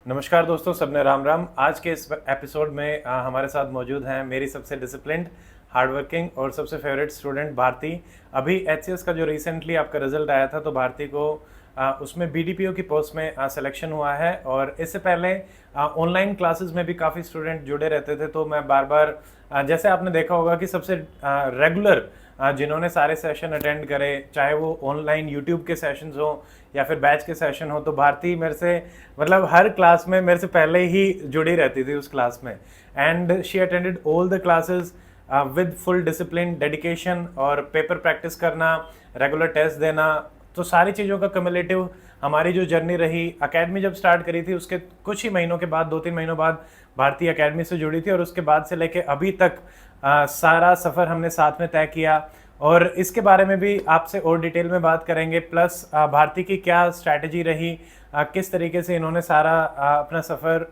नमस्कार दोस्तों, सबने राम राम। आज के इस एपिसोड में हमारे साथ मौजूद हैं मेरी सबसे डिसिप्लिन्ड, हार्डवर्किंग और सबसे फेवरेट स्टूडेंट भारती। अभी एचसीएस का जो रिसेंटली आपका रिजल्ट आया था, तो भारती को उसमें बीडीपीओ की पोस्ट में सिलेक्शन हुआ है। और इससे पहले ऑनलाइन क्लासेस में भी काफ़ी स्टूडेंट जुड़े रहते थे, तो मैं बार बार जैसे आपने देखा होगा कि सबसे रेगुलर जिन्होंने सारे सेशन अटेंड करे, चाहे वो ऑनलाइन यूट्यूब के सेशंस हो या फिर बैच के सेशन हो, तो भारती मेरे से मतलब हर क्लास में मेरे से पहले ही जुड़ी रहती थी उस क्लास में। And she attended all the classes with full discipline, dedication और पेपर प्रैक्टिस करना, रेगुलर टेस्ट देना। तो सारी चीज़ों का कम्युलेटिव हमारी जो जर्नी रही, अकेडमी जब स्टार्ट करी थी उसके कुछ ही महीनों के बाद, 2-3 महीनों बाद भारती अकेडमी से जुड़ी थी। और उसके बाद से लेके अभी तक सारा सफ़र हमने साथ में तय किया, और इसके बारे में भी आपसे और डिटेल में बात करेंगे। प्लस भारती की क्या स्ट्रैटेजी रही, किस तरीके से इन्होंने सारा अपना सफ़र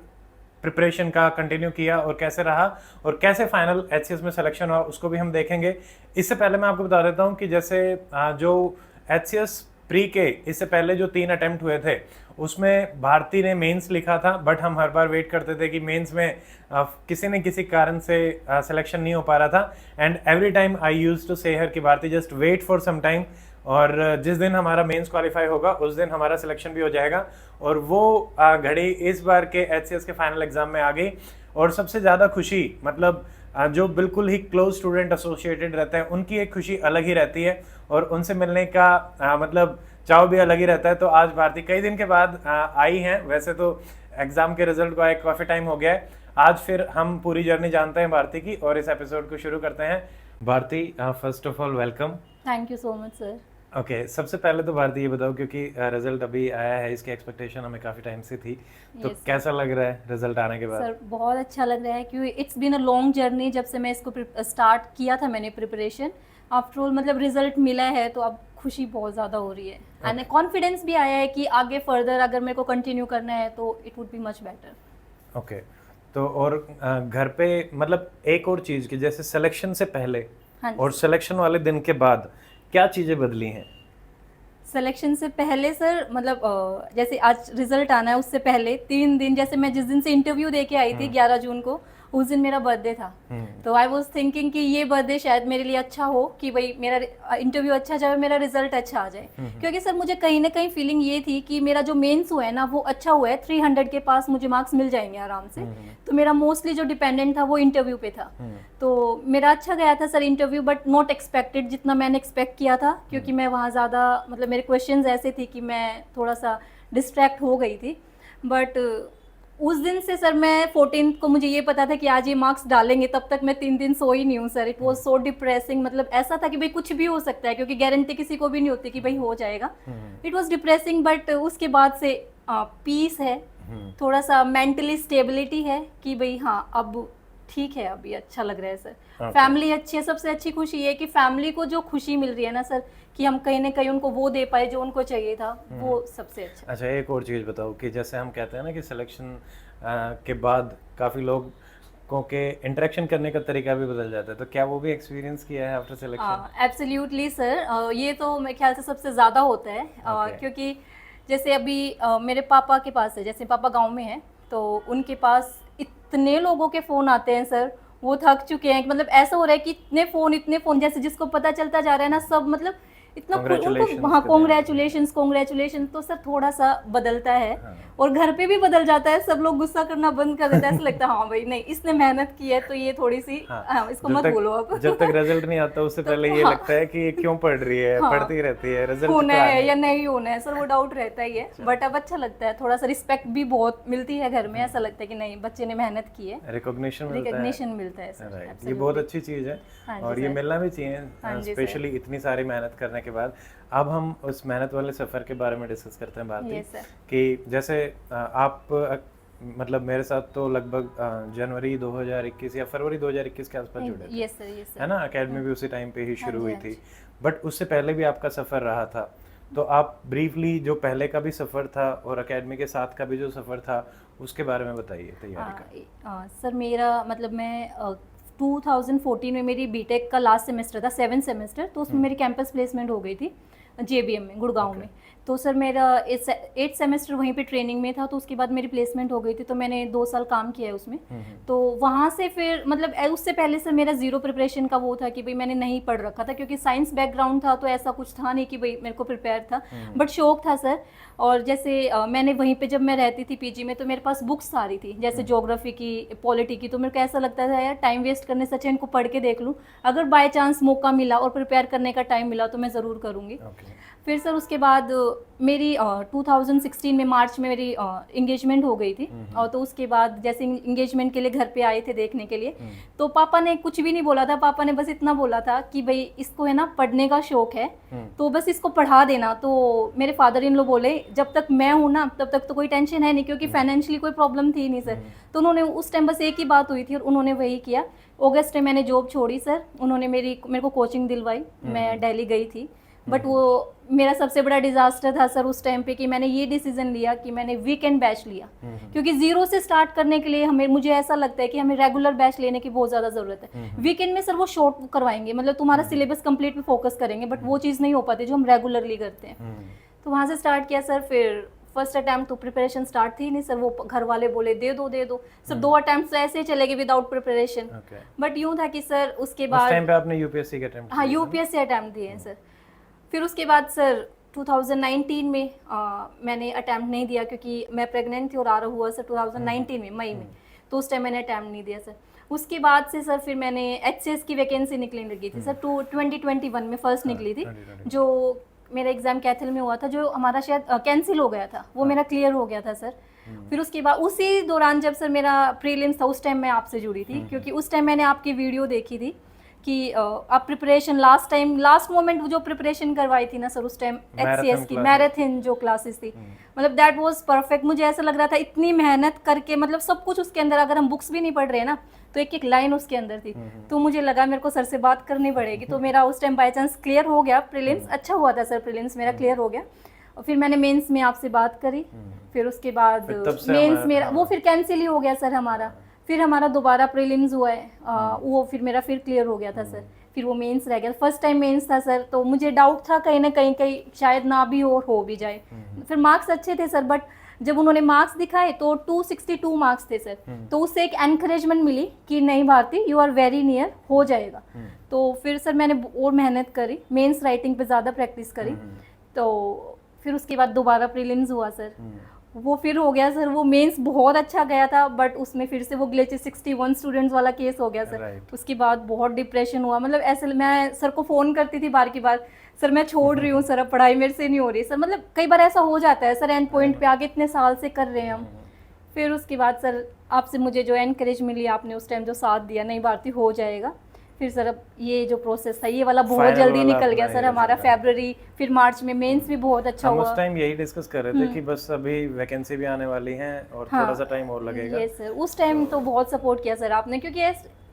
प्रिपरेशन का कंटिन्यू किया और कैसे रहा, और कैसे फाइनल एचसीएस में सिलेक्शन हुआ, उसको भी हम देखेंगे। इससे पहले मैं आपको बता देता हूँ कि जैसे जो एचसीएस प्री के इससे पहले जो 3 अटेम्प्ट हुए थे, उसमें भारती ने मेंस लिखा था, बट हम हर बार वेट करते थे कि मेंस में किसी न किसी कारण से सिलेक्शन नहीं हो पा रहा था। And every time I used to say her कि Bharti just wait for some time, और जिस दिन हमारा मेंस क्वालिफाई होगा उस दिन हमारा सिलेक्शन भी हो जाएगा। और वो घड़ी इस बार के एचसीएस के फाइनल एग्जाम में आ गई। और सबसे ज़्यादा खुशी, मतलब जो बिल्कुल ही क्लोज स्टूडेंट एसोसिएटेड रहते हैं, उनकी एक खुशी अलग ही रहती है, और उनसे मिलने का मतलब चाव भी अलग ही रहता है। तो आज भारती कई दिन के बाद आई हैं। वैसे तो एग्जाम के रिजल्ट को आए काफ़ी टाइम हो गया है। आज फिर हम पूरी जर्नी जानते हैं भारती की, और इस एपिसोड को शुरू करते हैं। Bharti, first of all welcome. Thank you so much sir. Okay, सबसे पहले तो भारती ये बताओ, क्योंकि रिजल्ट अभी आया है, इसकी एक्सपेक्टेशन हमें काफ़ी टाइम से थी, तो yes, कैसा लग रहा है रिजल्ट आने के बाद? सर बहुत अच्छा लग रहा है, क्योंकि it's been a long journey. जब से मैं इसको स्टार्ट किया था मैंने प्रिपरेशन, आफ्टर ऑल मतलब रिजल्ट मिला है, तो अब खुशी बहुत ज़्यादा हो रही है। एंड कॉन्फिडेंस भी आया है कि आगे फर्दर अगर मेरे को कंटिन्यू करना है तो it would be much better. Okay, तो और घर पे मतलब एक और चीज़ की, जैसे सिलेक्शन से पहले और सिलेक्शन वाले दिन के बाद क्या चीज़ें बदली हैं? सिलेक्शन से पहले सर मतलब जैसे आज रिजल्ट आना है, उससे पहले 3 दिन, जैसे मैं जिस दिन से इंटरव्यू दे के आई थी 11 जून को, उस दिन मेरा बर्थडे था। तो आई वाज थिंकिंग कि ये बर्थडे शायद मेरे लिए अच्छा हो, कि भाई मेरा इंटरव्यू अच्छा जाए, मेरा रिजल्ट अच्छा आ जाए। क्योंकि सर मुझे कहीं ना कहीं फीलिंग ये थी कि मेरा जो मेंस हुआ है ना, वो अच्छा हुआ है, 300 के पास मुझे मार्क्स मिल जाएंगे आराम से। तो मेरा मोस्टली जो डिपेंडेंट था वो इंटरव्यू पे था। तो मेरा अच्छा गया था sir interview, but not expected जितना मैंने एक्सपेक्ट किया था, क्योंकि मैं वहाँ ज़्यादा मतलब मेरे क्वेश्चंस ऐसे थे कि मैं थोड़ा सा डिस्ट्रैक्ट हो गई थी। बट उस दिन से सर मैं 14 को मुझे ये पता था कि आज ये मार्क्स डालेंगे, तब तक मैं 3 दिन सोई नहीं हूँ sir. It was so depressing, मतलब ऐसा था कि भाई कुछ भी हो सकता है, क्योंकि गारंटी किसी को भी नहीं होती कि भाई हो जाएगा। इट वॉज डिप्रेसिंग, बट उसके बाद से पीस है, थोड़ा सा मेंटली स्टेबिलिटी है कि भाई हाँ अब ठीक है, अभी अच्छा लग रहा है सर। फैमिली अच्छी है, सबसे अच्छी खुशी ये है कि फैमिली को जो खुशी मिल रही है ना सर, कि हम कहीं ना कहीं उनको वो दे पाए जो उनको चाहिए था, वो सबसे अच्छा। एक और चीज़ बताओ कि जैसे हम कहते हैं ना कि सिलेक्शन के बाद काफ़ी लोग के इंटरेक्शन करने का तरीका भी बदल जाता है, तो क्या वो भी एक्सपीरियंस किया है आफ्टर सिलेक्शन? एब्सोल्युटली सर, ये तो मेरे ख्याल से सबसे ज़्यादा होता है। क्योंकि जैसे अभी मेरे पापा के पास है, जैसे पापा गांव में हैं, तो उनके पास इतने लोगों के फ़ोन आते हैं सर, वो थक चुके हैं। मतलब ऐसा हो रहा है कि इतने फ़ोन, जैसे जिसको पता चलता जा रहा है ना, सब मतलब इतना उनको, हाँ कॉन्ग्रेचुलेशन। तो सर थोड़ा सा बदलता है। और घर पे भी बदल जाता है, सब लोग गुस्सा करना बंद कर देता है। ऐसा लगता है हाँ भाई नहीं, इसने मेहनत की है, तो ये थोड़ी सी इसको मत बोलो अब। जब तक रिजल्ट नहीं आता उससे पहले ये लगता है कि ये क्यों पढ़ रही है, पढ़ती रहती है, रिजल्ट होना है या नहीं होना है सर, वो डाउट रहता ही है। बट अब अच्छा लगता है, थोड़ा सा रिस्पेक्ट भी बहुत मिलती है घर में। ऐसा लगता है कि नहीं, बच्चे ने मेहनत की है, रिकॉग्निशन मिलता है सर। ये बहुत अच्छी चीज़ है, और ये मिलना भी चाहिए, स्पेशली इतनी सारी मेहनत करने के बाद। अब हम उस मेहनत वाले सफ़र के बारे में डिस्कस करते हैं भारती, कि जैसे आप मतलब मेरे साथ तो लगभग जनवरी 2021 या फरवरी 2021 के आसपास जुड़े थे। Yes sir. है ना, अकेडमी भी उसी टाइम पे ही शुरू हुई थी, बट उससे पहले भी आपका सफ़र रहा था। तो आप ब्रीफली जो पहले का भी सफ़र था और अकेडमी के साथ का भी जो सफ़र था, उसके बारे में बताइए तैयारी का। सर मेरा मतलब मैं 2014 में मेरी बीटेक का लास्ट सेमेस्टर था, 7th सेमेस्टर, तो उसमें मेरी कैंपस प्लेसमेंट हो गई थी जेबीएम में, गुड़गांव में। तो सर मेरा 8 सेमेस्टर वहीं पे ट्रेनिंग में था, तो उसके बाद मेरी प्लेसमेंट हो गई थी, तो मैंने 2 साल काम किया है उसमें। तो वहाँ से फिर मतलब उससे पहले सर मेरा ज़ीरो प्रिपरेशन का वो था कि भाई मैंने नहीं पढ़ रखा था, क्योंकि साइंस बैकग्राउंड था, तो ऐसा कुछ था नहीं कि भाई मेरे को प्रिपेयर था, बट शौक था सर। और जैसे मैंने वहीं पे जब मैं रहती थी पीजी में, तो मेरे पास बुक्स सारी थी, जैसे ज्योग्राफी की, पॉलिटी की, तो मेरे को ऐसा लगता था यार टाइम वेस्ट करने से अच्छा इनको पढ़ के देख लूँ, अगर बाय चांस मौका मिला और प्रिपेयर करने का टाइम मिला तो मैं ज़रूर करूँगी। फिर सर उसके बाद मेरी 2016 में मार्च में मेरी इंगेजमेंट हो गई थी, और तो उसके बाद जैसे इंगेजमेंट के लिए घर पे आए थे देखने के लिए, तो पापा ने कुछ भी नहीं बोला था, पापा ने बस इतना बोला था कि भाई इसको है ना पढ़ने का शौक है, तो बस इसको पढ़ा देना। तो मेरे फादर इन लोग बोले जब तक मैं हूँ ना तब तक तो कोई टेंशन है नहीं, क्योंकि फाइनेंशियली कोई प्रॉब्लम थी नहीं सर। तो उन्होंने उस टाइम बस एक ही बात हुई थी और उन्होंने वही किया। अगस्त में मैंने जॉब छोड़ी सर, उन्होंने मेरे को कोचिंग दिलवाई, मैं दिल्ली गई थी, बट वो मेरा सबसे बड़ा डिजास्टर था सर उस टाइम पे कि मैंने ये डिसीजन लिया कि मैंने वीकेंड बैच लिया, क्योंकि जीरो से स्टार्ट करने के लिए मुझे ऐसा लगता है कि हमें रेगुलर बैच लेने की बहुत ज़्यादा ज़रूरत है। वीकेंड में सर वो शॉर्ट करवाएंगे, मतलब तुम्हारा सिलेबस कंप्लीट पे फोकस करेंगे, बट वो चीज़ नहीं हो पाती जो हम रेगुलरली करते हैं। तो वहाँ से स्टार्ट किया सर। फिर फर्स्ट अटैम्प्ट तो प्रिपरेशन स्टार्ट थी नहीं सर, वो घर वाले बोले दे दो सर। 2 अटैम्प्ट तो ऐसे ही चले गए विदाउट प्रिपरेशन। बट यूँ था कि सर उसके बाद उस टाइम पे आपने यूपीएससी के अटैम्प्ट? हाँ, यूपीएससी अटैम्प्ट दिए हैं सर। फिर उसके बाद सर 2019 में मैंने अटैम्प्ट नहीं दिया, क्योंकि मैं प्रेग्नेंट थी और आ रहा हुआ सर 2019 में मई में, तो उस टाइम मैंने अटैम्प्ट नहीं दिया सर। उसके बाद से सर फिर मैंने एचसीएस की वैकेंसी निकलने लगी थी सर, 2021 में फर्स्ट निकली थी, जो मेरा एग्जाम कैथल में हुआ था, जो हमारा शायद कैंसिल हो गया था, वो मेरा क्लियर हो गया था सर। फिर उसके बाद उसी दौरान जब सर मेरा प्रीलिम्स था, उस टाइम मैं आपसे जुड़ी थी, क्योंकि उस टाइम मैंने आपकी वीडियो देखी थी कि आप प्रिपरेशन लास्ट मोमेंट जो प्रिपरेशन करवाई थी ना सर उस टाइम एचसीएस की मैराथन जो क्लासेस थी, मतलब दैट वाज परफेक्ट। मुझे ऐसा लग रहा था इतनी मेहनत करके, मतलब सब कुछ उसके अंदर, अगर हम बुक्स भी नहीं पढ़ रहे हैं ना तो एक एक लाइन उसके अंदर थी, तो मुझे लगा मेरे को सर से बात करनी पड़ेगी। तो मेरा उस टाइम बाय चांस क्लियर हो गया प्रीलिम्स, अच्छा हुआ था सर, प्रीलिम्स मेरा क्लियर हो गया। और फिर मैंने मेंस में आपसे बात करी, फिर उसके बाद मेंस मेरा वो फिर कैंसिल ही हो गया सर हमारा। फिर हमारा दोबारा प्रीलिम्स हुआ है, वो फिर मेरा फिर क्लियर हो गया था सर। फिर वो मेंस रह गया, फर्स्ट टाइम मेंस था सर, तो मुझे डाउट था कहीं ना कहीं शायद ना भी हो भी जाए। फिर मार्क्स अच्छे थे सर, बट जब उन्होंने मार्क्स दिखाए तो 262 मार्क्स थे सर, तो उससे एक एनकरेजमेंट मिली कि नहीं Bharti, you are very near, हो जाएगा। तो फिर सर मैंने और मेहनत करी, मेंस राइटिंग पे ज़्यादा प्रैक्टिस करी, तो फिर उसके बाद दोबारा प्रीलिम्स हुआ सर, वो फिर हो गया सर। वो मेंस बहुत अच्छा गया था, बट उसमें फिर से वो ग्लिचेस 61 स्टूडेंट्स वाला केस हो गया सर। उसके बाद बहुत डिप्रेशन हुआ, मतलब ऐसे मैं सर को फ़ोन करती थी बार की बार, सर मैं छोड़ रही हूँ सर, अब पढ़ाई मेरे से नहीं हो रही सर, मतलब कई बार ऐसा हो जाता है सर, एंड पॉइंट पे आगे इतने साल से कर रहे हैं हम। फिर उसके बाद सर आपसे मुझे जो एनकरेज मिली, आपने उस टाइम जो साथ दिया, नहीं भारती हो जाएगा। फिर सर अब ये जो प्रोसेस था ये वाला बहुत जल्दी निकल गया सर हमारा, फरवरी फिर मार्च में मेंस भी बहुत अच्छा हुआ। हम उस टाइम यही डिस्कस कर रहे थे कि बस अभी वैकेंसी भी आने वाली है और थोड़ा सा टाइम और लगेगा। यस सर, उस टाइम तो बहुत सपोर्ट किया सर आपने, क्योंकि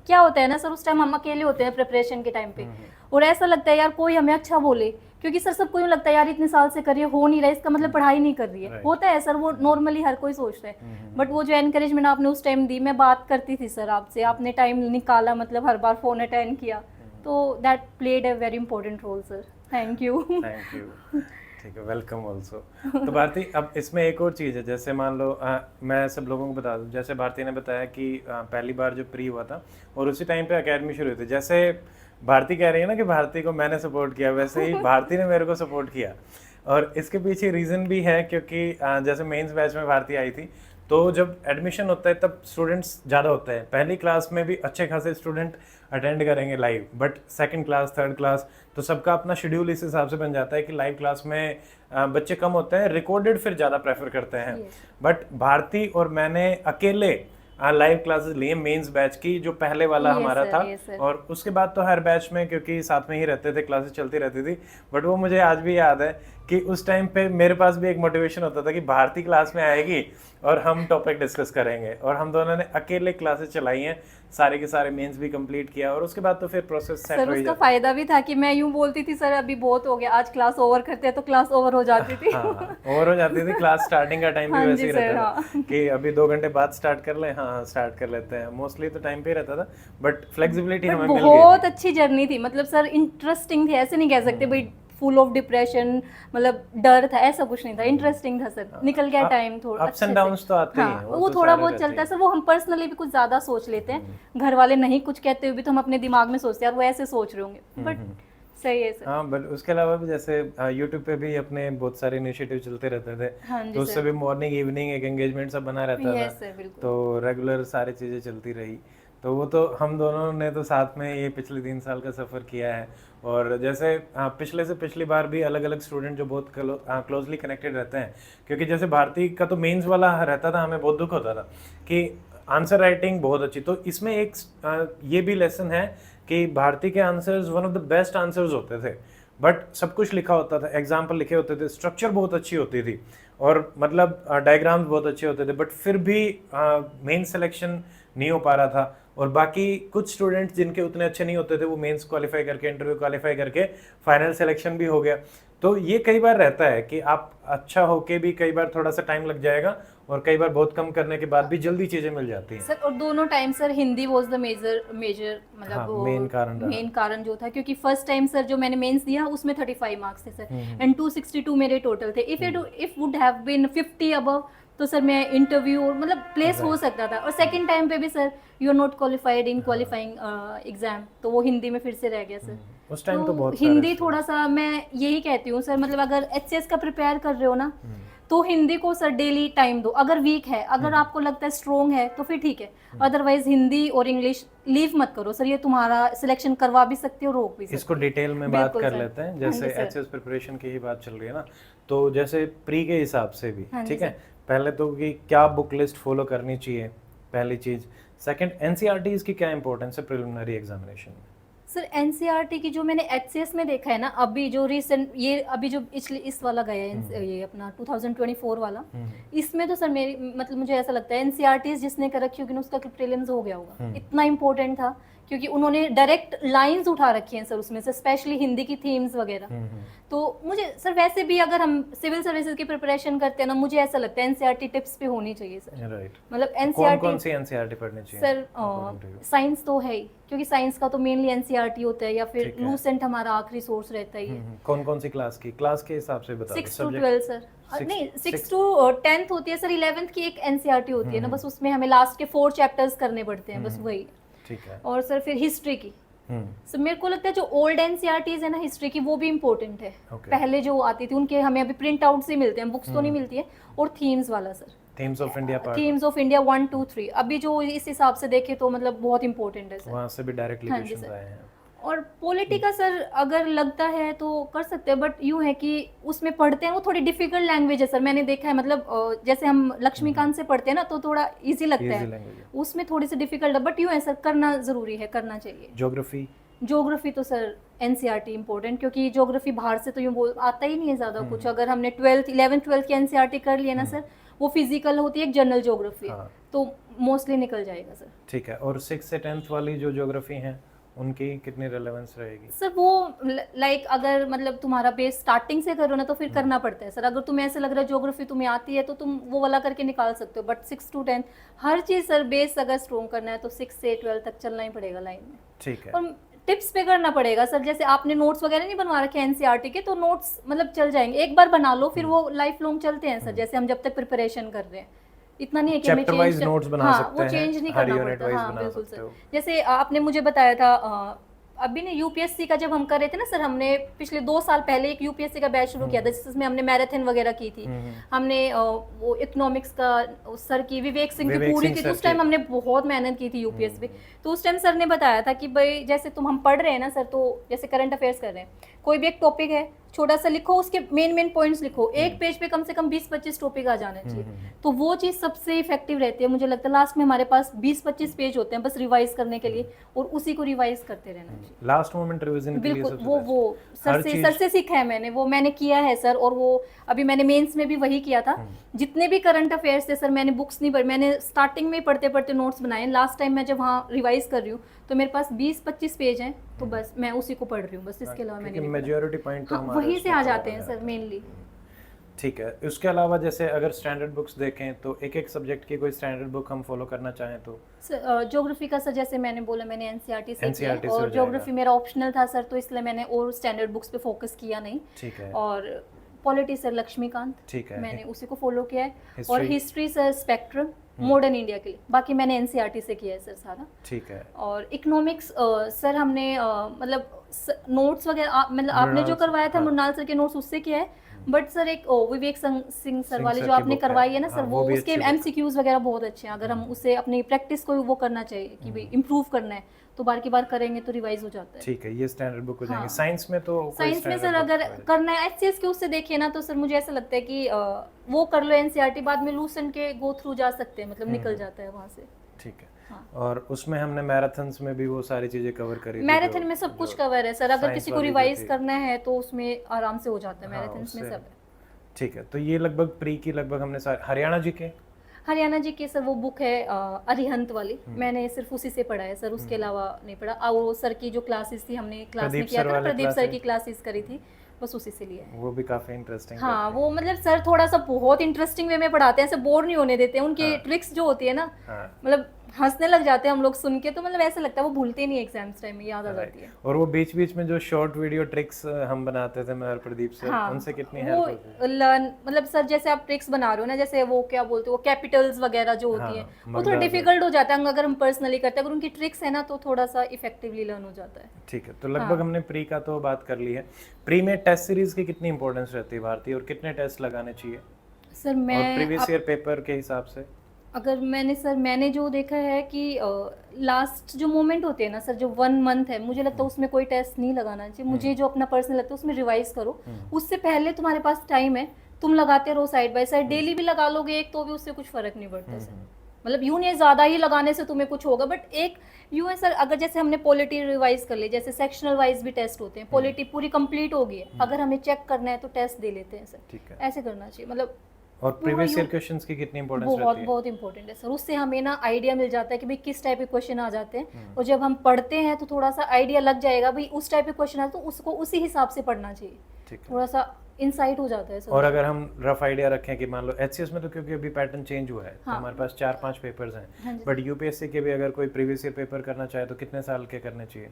क्या होता है ना सर, उस टाइम हम अकेले होते हैं प्रिपरेशन के टाइम पे, और ऐसा लगता है यार कोई हमें अच्छा बोले, क्योंकि सर सबको यूँ लगता है यार इतने साल से कर रही है, हो नहीं रहा है, इसका मतलब पढ़ाई नहीं कर रही है। होता है सर, वो नॉर्मली हर कोई सोचता है, बट वो जो एनकरेजमेंट आपने उस टाइम दी, मैं बात करती थी सर आपसे, आपने टाइम निकाला, मतलब हर बार फ़ोन अटेंड किया, तो that played a very important role sir. Thank you. Thank you, ठीक है, वेलकम ऑल्सो। तो भारती, अब इसमें एक और चीज़ है, जैसे मान लो मैं सब लोगों को बता दूं, जैसे भारती ने बताया कि पहली बार जो प्री हुआ था और उसी टाइम पे एकेडमी शुरू हुई थी, जैसे भारती कह रही है ना कि भारती को मैंने सपोर्ट किया, वैसे ही भारती ने मेरे को सपोर्ट किया। और इसके पीछे रीज़न भी है, क्योंकि जैसे मेंस बैच में भारती आई थी, तो जब एडमिशन होता है तब स्टूडेंट्स ज़्यादा होते हैं, पहली क्लास में भी अच्छे खासे स्टूडेंट अटेंड करेंगे live, but second class, third class, तो सबका अपना शेड्यूल इस हिसाब से बन जाता है कि लाइव क्लास में बच्चे कम होते हैं, रिकॉर्डेड फिर ज़्यादा प्रेफर करते हैं। बट भारती और मैंने अकेले लाइव क्लासेस लिए मेंस बैच की, जो पहले वाला हमारा था, और उसके बाद तो हर बैच में, क्योंकि साथ में ही रहते थे, क्लासेस चलती रहती थी। बट वो मुझे आज भी याद है कि उस टाइम पे मेरे पास भी एक मोटिवेशन होता था कि भारती क्लास में आएगी और हम टॉपिक डिस्कस करेंगे, और हम दोनों ने अकेले क्लासेस चलाई हैं, सारे के सारे मेंस भी कंप्लीट किया, और उसके बाद तो फिर प्रोसेस सेट हो जाता। उसका फायदा भी था कि मैं यूं बोलती थी सर अभी बहुत हो गया, आज क्लास ओवर करते हैं, तो क्लास ओवर हो जाती थी। हाँ, ओवर हो जाती थी। क्लास स्टार्टिंग का टाइम भी वैसे ही रहता था कि अभी 2 घंटे बाद स्टार्ट कर लें, हाँ स्टार्ट कर लेते हैं, मोस्टली तो टाइम पे ही रहता था, बट फ्लेक्सिबिलिटी हमें मिल गई। बहुत अच्छी जर्नी थी, मतलब सर इंटरेस्टिंग थी, ऐसे नहीं कह सकते भाई फुल ऑफ डिप्रेशन, मतलब डर था, ऐसा कुछ नहीं था, इंटरेस्टिंग था सर, निकल गया टाइम थोड़ा अप्स एंड डाउन्स तो आते ही हैं, वो तो थोड़ा सारे बहुत रहते चलता है हैं। सर, वो हम पर्सनली भी कुछ ज्यादा सोच लेते हैं, घर वाले नहीं कुछ कहते हुए भी तो हम अपने दिमाग में सोचते हैं यार वो ऐसे सोच रहे होंगे, बट सही है सर। हाँ, बट उसके अलावा भी जैसे यूट्यूब पे भी अपने बहुत सारे इनिशिएटिव चलते रहते थे, हाँ जी तो उससे सर। भी मॉर्निंग इवनिंग एक एंगेजमेंट सब बना रहता यस था, सर, बिल्कुल। तो रेगुलर सारी चीज़ें चलती रही। तो वो तो हम दोनों ने तो साथ में ये पिछले 3 साल का सफ़र किया है। और जैसे पिछले से पिछली बार भी अलग अलग स्टूडेंट जो बहुत क्लोजली कनेक्टेड रहते हैं, क्योंकि जैसे भारती का तो मेंस वाला रहता था, हमें बहुत दुख होता था कि आंसर राइटिंग बहुत अच्छी, तो इसमें एक ये भी लेसन है कि भारती के answers one of the best answers होते थे, बट सब कुछ लिखा होता था, एग्जाम्पल लिखे होते थे, स्ट्रक्चर बहुत अच्छी होती थी, और मतलब डायग्राम्स बहुत अच्छे होते थे, बट फिर भी मेन सिलेक्शन नहीं हो पा रहा था। और बाकी कुछ स्टूडेंट्स जिनके उतने अच्छे नहीं होते थे, वो मेंस क्वालिफाई करके, इंटरव्यू क्वालिफाई करके फाइनल सिलेक्शन भी हो गया। तो ये कई बार रहता है कि आप अच्छा होके भी कई बार थोड़ा सा टाइम लग जाएगा, और कई बार बहुत कम करने के बाद भी जल्दी चीजें मिल जाती हैं। सर और दोनों time sir Hindi was the major मतलब हाँ, वो मेन कारण रहा। मेन कारण जो था, क्योंकि फर्स्ट टाइम सर जो मैंने मेंस दिया उसमें 35 मार्क्स थे सर, एंड 262 मेरे टोटल थे। If would have been 50 above तो सर मैं इंटरव्यू मतलब प्लेस हो सकता था। और सेकंड टाइम पे भी sir you are not qualified in qualifying exam, तो वो हिंदी में फिर से रह गया सर। उस टाइम तो बहुत हिंदी थोड़ा सा मैं यही कहती हूँ सर, मतलब अगर एचसीएस का प्रिपेयर कर रहे हो ना, तो हिंदी को सर डेली टाइम दो। अगर वीक है, अगर आपको लगता है स्ट्रोंग है तो फिर ठीक है, अदरवाइज हिंदी और इंग्लिश लीव मत करो सर, ये तुम्हारा सिलेक्शन करवा भी सकते हो, रोक भी सकते हो। इसको डिटेल में बात बिल्कुल कर सर। लेते हैं, हाँ जैसे जी सर। एचएस प्रिपरेशन की ही बात चल रही है ना, तो जैसे प्री के हिसाब से भी हाँ जी ठीक है, पहले तो कि क्या बुक लिस्ट फॉलो करनी चाहिए, पहली चीज। सेकंड, एनसीईआरटीज की क्या इंपॉर्टेंस है प्रिलिमिनरी एग्जामिनेशन में? सर एनसीईआरटी की जो मैंने एचसीएस में देखा है ना, अभी जो रिसेंट ये अभी जो इस वाला गया है, ये अपना 2024 वाला, इसमें तो सर मेरी मतलब मुझे ऐसा लगता है एनसीईआरटी जिसने कर रखी होगी ना उसका प्रीलिम्स हो गया होगा, इतना इंपॉर्टेंट था, क्योंकि उन्होंने डायरेक्ट लाइंस उठा रखी हैं सर उसमें से, स्पेशली हिंदी की थीम्स वगैरह। तो मुझे सर वैसे भी अगर हम सिविल सर्विसेज की प्रिपरेशन करते हैं ना, मुझे ऐसा लगता है एनसीईआरटी टिप्स पे होनी चाहिए सर। राइट। मतलब कौन कौन एनसीईआरटी सी एनसीईआरटी पढ़नी चाहिए सर, साइंस तो है ही, क्योंकि साइंस का तो मेनली एनसीईआरटी होता है, या फिर ठीक है। लूसेंट हमारा आखिरी सोर्स रहता ही है। कौन कौन सी क्लास की, क्लास के हिसाब से बता दो। 6 to 12 सर, नहीं 6 to 10th होती है सर, 11th की एक एनसीईआरटी होती है ना, बस उसमें हमें लास्ट के 4 चैप्टर्स करने पड़ते हैं, बस वही। ठीक है। और सर फिर हिस्ट्री की, सर मेरे को लगता है जो ओल्ड एनसीईआरटीज है ना हिस्ट्री की, वो भी इम्पोर्टेंट है। पहले जो आती थी उनके हमें अभी प्रिंट आउट से मिलते हैं, बुक्स तो नहीं मिलती है। और थीम्स वाला sir, themes of India part, themes of India 1 2 3, अभी जो इस हिसाब से देखे तो मतलब बहुत इंपॉर्टेंट है सर। वहाँ से भी डायरेक्टली हाँ जी क्वेश्चंस सर। आए हैं। और पॉलिटी का सर अगर लगता है तो कर सकते हैं, बट यूँ है कि उसमें पढ़ते हैं वो थोड़ी डिफिकल्ट लैंग्वेज है सर, मैंने देखा है। मतलब जैसे हम लक्ष्मीकांत से पढ़ते हैं ना तो थोड़ा इजी लगता है, उसमें थोड़ी सी डिफिकल्ट है, बट यूँ है सर करना जरूरी है, करना चाहिए। ज्योग्राफी तो सर एनसीईआरटी इंपॉर्टेंट, क्योंकि ज्योग्राफी बाहर से तो यूँ बोल आता ही नहीं है ज़्यादा कुछ। अगर हमने 12th 11th 12th की एनसीईआरटी कर लिया ना सर, वो फिजिकल होती है, एक जनरल ज्योग्राफी है, तो मोस्टली निकल जाएगा सर। ठीक है। और 6 से 10th वाली जो ज्योग्राफी हैं उनकी कितनी रेलेवेंस रहेगी सर? वो लाइक अगर मतलब तुम्हारा बेस स्टार्टिंग से करो ना तो फिर करना पड़ता है सर। अगर तुम्हें ऐसे लग रहा है ज्योग्राफी तुम्हें आती है तो तुम वो वाला करके निकाल सकते हो, but 6 to 10 her cheese sir base अगर स्ट्रॉन्ग करना है तो 6 से 12 तक चलना ही पड़ेगा लाइन में। ठीक है। और टिप्स पे करना पड़ेगा सर, जैसे आपने नोट्स वगैरह नहीं बनवा रखे एनसीईआरटी के, तो नोट्स मतलब चल जाएंगे, एक बार बना लो फिर वो लाइफ लॉन्ग चलते हैं सर। जैसे हम जब तक प्रिपरेशन कर रहे हैं, इतना नहीं है कि हमें चैप्टर वाइज नोट्स बना सकते हैं, वो चेंज नहीं हर करना यूनिट पड़ता। वाइज हाँ बना बिल्कुल सकते सर। हो। जैसे आपने मुझे बताया था अभी ने यूपीएससी का जब हम कर रहे थे ना सर, हमने पिछले 2 साल पहले एक यूपीएससी का बैच शुरू किया था जिसमें हमने मैराथन वगैरह की थी। हमने वो इकोनॉमिक्स का सर की विवेक सिंह की पूरी की, उस टाइम हमने बहुत मेहनत की थी यूपीएससी पे। तो उस टाइम सर ने बताया था कि भाई जैसे हम पढ़ रहे हैं ना सर, तो जैसे करंट अफेयर्स कर रहे हैं, कोई भी एक टॉपिक है छोटा सा लिखो, उसके मेन पॉइंट्स लिखो, एक पेज पे कम से कम 20-25 टॉपिक आ जाना चाहिए। तो वो चीज़ सबसे इफेक्टिव रहती है मुझे लगता है। लास्ट में हमारे पास 20-25 पेज होते हैं बस रिवाइज करने के लिए, और उसी को रिवाइज करते रहना चाहिए। लास्ट मोमेंट रिवीजन के लिए बिल्कुल, वो सर से सीखा है मैंने, वो मैंने किया है सर। और वो अभी मैंने मेंस में भी वही किया था। जितने भी करंट अफेयर्स थे सर, मैंने बुक्स नहीं पढ़ी, मैंने स्टार्टिंग में पढ़ते पढ़ते नोट्स बनाए। लास्ट टाइम मैं जब वहाँ रिवाइज कर रही हूँ तो मेरे पास 20-25 पेज हैं, तो बस मैं उसी को पढ़ रही हूँ, बस इसके अलावा मैंने मेजॉरिटी पॉइंट तो वहीं से आ जाते हैं सर मेनली। ठीक है। उसके अलावा जैसे अगर स्टैंडर्ड बुक्स देखें तो एक एक सब्जेक्ट की कोई स्टैंडर्ड बुक हम फॉलो करना चाहें तो? ज्योग्राफी का सर जैसे मैंने बोला मैंने एनसीईआरटी से किया NCERT से हो और जाएगा। ज्योग्राफी मेरा ऑप्शनल था सर, तो इसलिए मैंने और स्टैंडर्ड बुक्स पे फोकस किया नहीं। ठीक है। और पॉलिटी सर लक्ष्मीकांत, ठीक है। मैंने उसी को फॉलो किया है। और History? History sir spectrum, modern India के लिए बाकी मैंने एनसीईआरटी से किया है सर सारा। ठीक है। और इकोनॉमिक्स सर हमने मतलब नोट्स वगैरह मतलब आपने जो मृणाल करवाया था हाँ। मृणाल सर के नोट्स उससे किया है। बट सर एक विवेक सिंह सर वाले सर जो की आपने book है। करवाई है ना हाँ, सर, वो वो भी उसके अच्छी book है। एमसीक्यूज वगैरह बहुत अच्छे हैं। अगर हम उसे अपनी प्रैक्टिस को वो करना चाहिए कि भाई इम्प्रूव करना है तो बार की बार करेंगे तो रिवाइज हो जाता है। ठीक है, ये स्टैंडर्ड बुक हो जाएंगे। हाँ। साइंस में तो कोई साइंस में सर standard book अगर available? करना है एचसीएस के उससे देखिए ना तो सर मुझे ऐसा लगता है कि वो कर लो एनसीईआरटी, बाद में लूसन के गो थ्रू जा सकते हैं, मतलब निकल जाता है वहाँ से। ठीक है। हाँ। और उसमें हमने मैराथन्स में भी वो सारी चीजें कवर करी थी मैराथन में सब कुछ कवर है सर, अगर science किसी को वाली जो रिवाइज थी। करना है तो उसमें आराम से हो जाता है। हाँ, मैराथन में उससे- सब है। ठीक है, तो ये लगभग प्री की लगभग हमने सारे। हरियाणा जी के हरियाणा जी की सर वो बुक है अरिहंत वाली, मैंने सिर्फ उसी से पढ़ा है सर, उसके अलावा नहीं पढ़ा। वो सर की जो क्लासेस थी हमने क्लास में प्रदीप किया सर था ना, वाले प्रदीप सर classes? की क्लासेस करी थी, बस उसी से लिया है। वो भी काफी इंटरेस्टिंग। हाँ वो मतलब सर थोड़ा सा बहुत इंटरेस्टिंग वे में पढ़ाते हैं, ऐसे बोर नहीं होने देते हैं। उनकी हाँ। ट्रिक्स जो होती है ना, हाँ। मतलब हंसने लग जाते हैं हम लोग सुन के, तो मतलब ऐसा लगता है वो भूलते नहीं, एग्जाम्स टाइम में याद आ जाती है। और वो बीच बीच में जो शॉर्ट वीडियो ट्रिक्स हम बनाते थे मैं और प्रदीप सर, हाँ, उनसे कितनी वो हेल्प होती है? लर्न मतलब सर जैसे आप ट्रिक्स बना रहे हो ना, जैसे वो क्या बोलते हो, वो कैपिटल्स वगैरह जो होती हाँ, है वो मगधा थोड़ा से। डिफिकल्ट हो जाता है अगर हम पर्सनली करते हैं। अगर उनकी ट्रिक्स है ना तो थोड़ा सा इफेक्टिवली लर्न हो जाता है। ठीक है, तो लगभग हमने प्री का तो बात कर ली है। प्री में टेस्ट सीरीज की कितनी इंपॉर्टेंस रहती है भारतीय, और कितने टेस्ट लगाने चाहिए? सर और मैं प्रीवियस ईयर पेपर के हिसाब से? अगर मैंने जो देखा है कि लास्ट जो मोमेंट होते हैं ना सर, जो 1 मंथ है, मुझे लगता है उसमें कोई टेस्ट नहीं लगाना चाहिए। मुझे जो अपना पर्सनल लगता है उसमें रिवाइज करो, उससे पहले तुम्हारे पास टाइम है, तुम लगाते रहो साइड बाय साइड। डेली भी लगा लोगे एक तो भी उससे कुछ फर्क नहीं पड़ता सर। मतलब यूं नहीं ज़्यादा ही लगाने से तुम्हें कुछ होगा, बट एक यूं है सर, अगर जैसे हमने पॉलिटी रिवाइज कर ली, जैसे सेक्शनल वाइज भी टेस्ट होते हैं, पॉलिटी पूरी कंप्लीट हो गई है, अगर हमें चेक करना है तो टेस्ट दे लेते हैं सर। ठीक है। ऐसे करना चाहिए, मतलब और प्रीवियस ईयर क्वेश्चंस की कितनी इंपॉर्टेंस बहुत रहती है? बहुत इंपॉर्टेंट है सर। उससे हमें ना आइडिया मिल जाता है कि भाई किस टाइप के क्वेश्चन आ जाते हैं, और जब हम पढ़ते हैं तो थोड़ा सा आइडिया लग जाएगा भाई उस टाइप के क्वेश्चन आए तो उसको उसी हिसाब से पढ़ना चाहिए। ठीक है। थोड़ा सा इंसाइट हो जाता है सर। और अगर हम रफ आइडिया रखें कि मान लो एचसीएस में तो क्योंकि अभी पैटर्न चेंज हुआ है, तो हाँ। हमारे पास 4-5 पेपर्स हाँ हैं, जी। बट यूपीएससी के भी अगर कोई प्रीवियस ईयर पेपर करना चाहे तो कितने साल के करने चाहिए?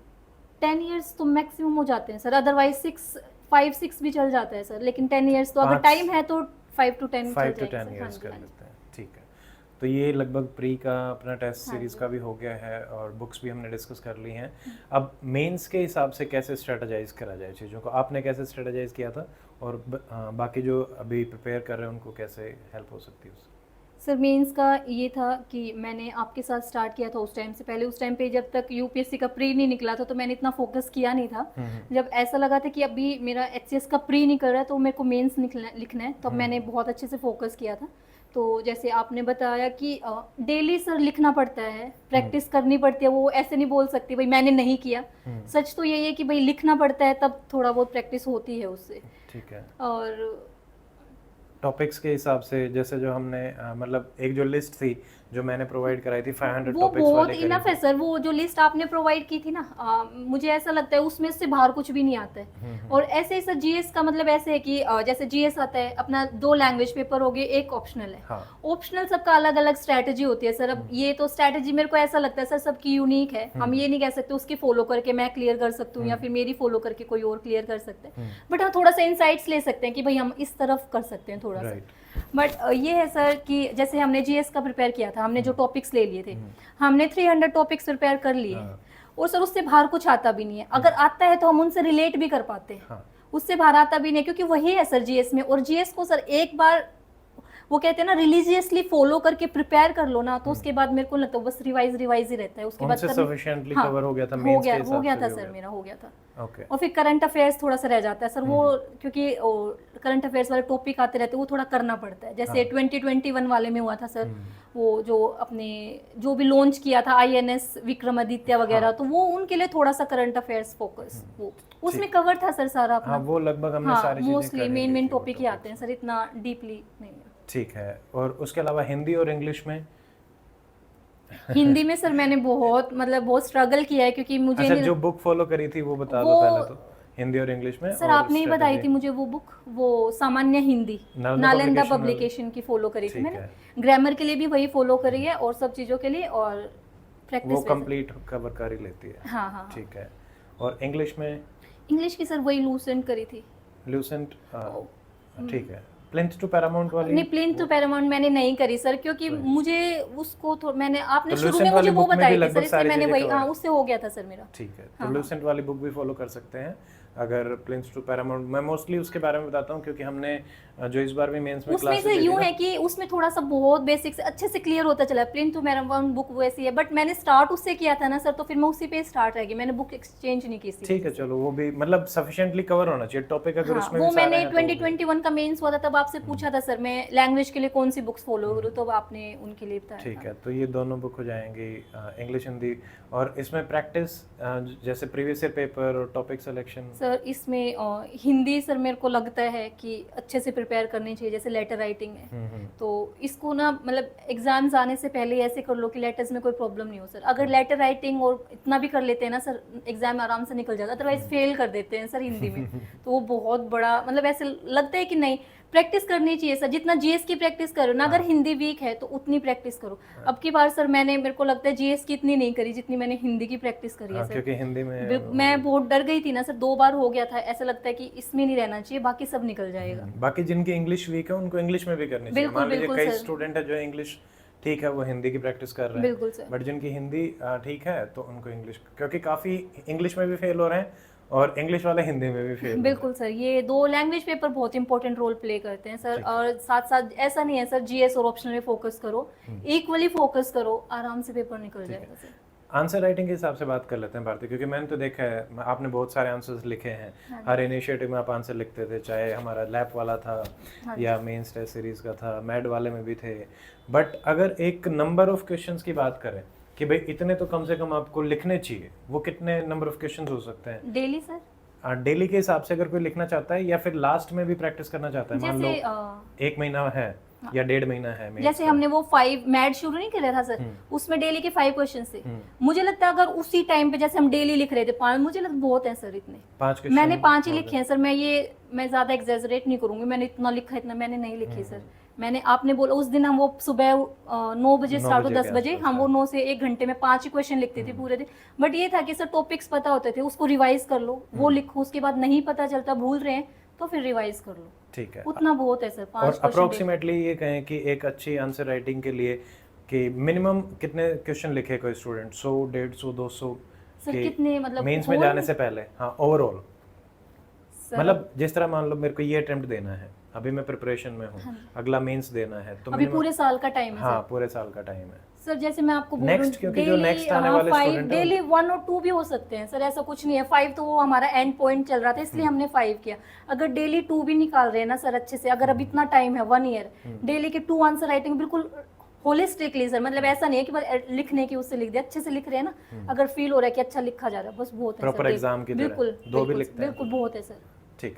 10 इयर्स तो मैक्सिमम हो जाते हैं सर, अदरवाइज 5-6 भी चल जाता है सर, लेकिन 10 इयर्स तो अगर 5 टाइम है तो 5 to 10 5 चल to जाएंगे 10 सर। ईयर्स हाँ कर जी, हाँ जी। लेते हैं। ठीक है, तो ये लगभग प्री का अपना टेस्ट हाँ सीरीज जी। का भी हो गया है, और बुक्स भी हमने डिस्कस कर ली हैं। अब मेंस के हिसाब से कैसे स्ट्रेटजाइज करा जाए चीज़ों को, आपने कैसे स्ट्रेटजाइज किया था, और बाकी जो अभी प्रिपेयर कर रहे हैं उनको कैसे हेल्प हो सकती है उससे? सर मेंस का ये था कि मैंने आपके साथ स्टार्ट किया था उस टाइम से पहले। उस टाइम पे जब तक यूपीएससी का प्री नहीं निकला था तो मैंने इतना फोकस किया नहीं था। जब ऐसा लगा था कि अभी मेरा एचसीएस का प्री नहीं कर रहा है तो मेरे को मेंस लिखना है, तब मैंने बहुत अच्छे से फोकस किया था। तो जैसे आपने बताया कि डेली सर लिखना पड़ता है, प्रैक्टिस करनी पड़ती है, वो ऐसे नहीं बोल सकती भाई मैंने नहीं किया। सच तो यही है कि भाई लिखना पड़ता है, तब थोड़ा बहुत प्रैक्टिस होती है उससे। ठीक है। और टॉपिक्स के हिसाब से जैसे जो हमने मतलब एक जो लिस्ट थी जो मैंने प्रोवाइड कराई थी 500 वो टॉपिक्स बहुत वाले इनफ है सर। वो जो लिस्ट आपने प्रोवाइड की थी ना, मुझे ऐसा लगता है उसमें से बाहर कुछ भी नहीं आता है। और ऐसे ही सर जीएस का मतलब ऐसे है कि जैसे जीएस आता है अपना 2 लैंग्वेज पेपर हो गए, एक ऑप्शनल है। हाँ। ऑप्शनल सबका अलग अलग स्ट्रैटेजी होती है सर। अब ये तो स्ट्रैटेजी मेरे को ऐसा लगता है सर सबकी यूनिक है, हम ये नहीं कह सकते उसकी फॉलो करके मैं क्लियर कर सकती हूँ या फिर मेरी फॉलो करके कोई और क्लियर कर सकते हैं। बट हाँ थोड़ा सा इंसाइट्स ले सकते हैं कि भाई हम इस तरफ कर सकते हैं थोड़ा सा। बट ये है सर कि जैसे हमने जीएस का प्रिपेयर किया था, हमने जो टॉपिक्स ले लिए थे, हमने 300 टॉपिक्स प्रिपेयर कर लिए और सर उससे बाहर कुछ आता भी नहीं है। अगर आता है तो हम उनसे रिलेट भी कर पाते हैं। हाँ। उससे बाहर आता भी नहीं, क्योंकि वही है सर जीएस में। और जीएस को सर एक बार वो कहते हैं ना रिलीजियसली फॉलो करके प्रिपेयर कर लो ना, तो उसके बाद मेरे को लगता है बस रिवाइज ही रहता है। उसके बाद सफिशिएंटली हाँ, कवर हो गया था, हो मेंस के गया हिसाब था से सर, मेरा हो गया था। ओके। और फिर करंट अफेयर्स थोड़ा सा रह जाता है सर, वो क्योंकि करंट अफेयर्स वाले टॉपिक आते रहते हैं, वो थोड़ा करना पड़ता है। जैसे 2021 वाले में हुआ था सर, वो जो अपने जो भी लॉन्च किया था आईएनएस विक्रमादित्य वगैरह, तो वो उनके लिए थोड़ा सा करंट अफेयर्स फोकस वो उसमें कवर था सर सारा अपना। हाँ, वो लगभग हमने सारी चीजें मोस्टली कर ली मेन थी, टॉपिक ही आते हैं सर, इतना डीपली नहीं है। ठीक है। और उसके अलावा हिंदी और इंग्लिश में? हिंदी में सर मैंने बहुत स्ट्रगल किया है, क्योंकि मुझे अच्छा, जो बुक फॉलो करी थी वो बता दो पहले तो। हिंदी और इंग्लिश में। सर आपने ही बताई थी मुझे वो बुक, वो सामान्य हिंदी नालंदा पब्लिकेशन की फॉलो करी थी मैंने। ग्रामर के लिए भी वही फॉलो करी है और सब चीज़ों के लिए, और प्रैक्टिस वो कंप्लीट कवर कर ही लेती है। हाँ हाँ ठीक है। और इंग्लिश में? इंग्लिश की सर वही लूसेंट करी थी। लूसेंट, ठीक है। प्लिंथ टू पैरामाउंट वाली? नहीं, प्लिंथ टू पैरामाउंट मैंने नहीं करी सर, क्योंकि मुझे उसको मैंने आपने तो शुरू में मुझे वो बताई थी सर, इसलिए मैंने वही, हाँ, उससे हो गया था सर मेरा। ठीक है। तो लूसेंट वाली बुक भी फॉलो कर सकते हैं अगर प्लिंथ टू पैरामाउंट। मैं मोस्टली उसके बारे में बताता हूँ क्योंकि हमने जो इस बार भी मेंस में उसमें से यूं है कि उसमें थोड़ा सा बहुत बेसिक से अच्छे से क्लियर होता चला। प्लिंथ टू पैरामाउंट बुक वैसी है, बट मैंने स्टार्ट उससे किया था ना सर, तो फिर मैं उसी पे स्टार्ट रह गई, मैंने बुक एक्सचेंज नहीं की। ठीक है, चलो वो भी मतलब सफिशिएंटली कवर होना चाहिए टॉपिक अगर हाँ, उसमें वो भी सारे मैंने हैं तो 2021 का मेंस हुआ था तब आपसे पूछा था सर मैं लैंग्वेज के लिए कौन सी बुक्स फॉलो करूँ, तो आपने उनके लिए बताया। ठीक है, तो ये दोनों बुक हो जाएंगी, इंग्लिश हिंदी। और इसमें प्रैक्टिस जैसे प्रीवियस ईयर पेपर और टॉपिक सिलेक्शन? सर इसमें हिंदी सर मेरे को लगता है कि अच्छे से प्रिपेयर करनी चाहिए, जैसे लेटर राइटिंग है तो इसको ना मतलब एग्जाम्स आने से पहले ऐसे कर लो कि लेटर्स में कोई प्रॉब्लम नहीं हो सर। अगर लेटर राइटिंग और इतना भी कर लेते हैं ना सर, एग्जाम आराम से निकल जाता है, अदरवाइज फेल कर देते हैं सर हिंदी में। तो वो बहुत बड़ा मतलब ऐसे लगता है कि नहीं, प्रैक्टिस करनी चाहिए सर, जितना जीएस की प्रैक्टिस करो ना, अगर हिंदी वीक है तो उतनी प्रैक्टिस करो। अब की बार सर मैंने, मेरे को लगता है जीएस की इतनी नहीं करी जितनी मैंने हिंदी की प्रैक्टिस करी है सर, क्योंकि हिंदी में मैं बहुत डर गई थी ना सर, 2 बार हो गया था, ऐसा लगता है कि इसमें नहीं रहना चाहिए, बाकी सब निकल जाएगा। बाकी जिनकी इंग्लिश वीक है उनको इंग्लिश में भी करनी चाहिए। मान लीजिए कई स्टूडेंट है जो इंग्लिश ठीक है वो हिंदी की प्रैक्टिस कर रहे हैं, बट जिनकी हिंदी ठीक है तो उनको इंग्लिश, क्योंकि काफी इंग्लिश में भी फेल हो रहे हैं और इंग्लिश वाले हिंदी में भी फेल। बिल्कुल सर, ये 2 लैंग्वेज पेपर बहुत इंपॉर्टेंट रोल प्ले करते हैं सर। और साथ साथ ऐसा नहीं है सर जीएस और ऑप्शनल में फोकस करो, इक्वली फोकस करो, आराम से पेपर निकल जाएगा सर। आंसर राइटिंग के हिसाब से बात कर लेते हैं भारती, क्योंकि मैंने तो देखा है आपने बहुत सारे आंसर्स लिखे हैं। हर इनिशिएटिव में आप आंसर लिखते थे, चाहे हमारा लैब वाला था या मेंस टेस्ट सीरीज का था, मैड वाले में भी थे। बट अगर एक नंबर ऑफ क्वेश्चंस की बात करें कि भाई इतने तो कम से कम आपको लिखने चाहिए, वो कितने नंबर ऑफ क्वेश्चंस हो सकते हैं डेली सर? डेली के हिसाब से अगर कोई लिखना चाहता है या फिर लास्ट में भी प्रैक्टिस करना चाहता है, मान लो 1 महीना है या 1.5 महीना है, जैसे हमने वो 5 मैड शुरू नहीं कर रहा था सर, उसमें डेली के 5 क्वेश्चन थे। मुझे लगता है अगर उसी टाइम पे जैसे हम डेली लिख रहे थे 5, मुझे लगता बहुत है सर इतने। 5 क्वेश्चन मैंने 5 ही लिखे हैं सर, मैं ज्यादा एग्जैजरेट नहीं करूंगी, मैंने इतना लिखा इतना मैंने नहीं लिखी सर। मैंने, आपने बोला उस दिन हम वो सुबह 9 बजे स्टार्ट हो 10 बजे, हम वो 9 से 1 घंटे में 5 ही क्वेश्चन लिखते थे पूरे दिन। बट ये था कि सर टॉपिक्स पता होते थे, उसको रिवाइज कर लो, वो लिखो, उसके बाद नहीं पता चलता भूल रहे हैं तो फिर रिवाइज कर लो। ठीक है, उतना बहुत है सर। 5 और अप्रोक्सीमेटली ये कहें कि एक अच्छी आंसर राइटिंग के लिए कि मिनिमम कितने क्वेश्चन लिखे कोई स्टूडेंट? 100, 150, 200 सर कितने, मतलब मेंस में जाने से पहले? हाँ, ओवरऑल मतलब जिस तरह मान लो मेरे को ये अटेम्प्ट देना है, अभी मैं प्रिपरेशन में हूँ, अगला मेंस देना है, तो अभी पूरे साल का टाइम है। हाँ, पूरे साल का टाइम है सर। जैसे मैं आपको नेक्स्ट, क्योंकि जो नेक्स्ट आने वाले स्टूडेंट डेली 1 और 2 भी हो सकते हैं सर, ऐसा कुछ नहीं है। 5 तो वो हमारा एंड पॉइंट चल रहा था इसलिए हमने 5 किया। अगर डेली 2 भी निकाल रहे हैं ना सर अच्छे से, अगर अब इतना टाइम है 1 ईयर, डेली के 2 आंसर राइटिंग बिल्कुल होलिस्टिकली सर, मतलब ऐसा नहीं है कि बस लिखने की उससे लिख दिया, अच्छे से लिख रहे हैं ना, अगर फील हो रहा है कि अच्छा लिखा जा रहा है, बस बहुत है प्रॉपर एग्जाम की तरह। बिल्कुल 2 भी लिखते हैं, बिल्कुल बहुत है सर। ठीक,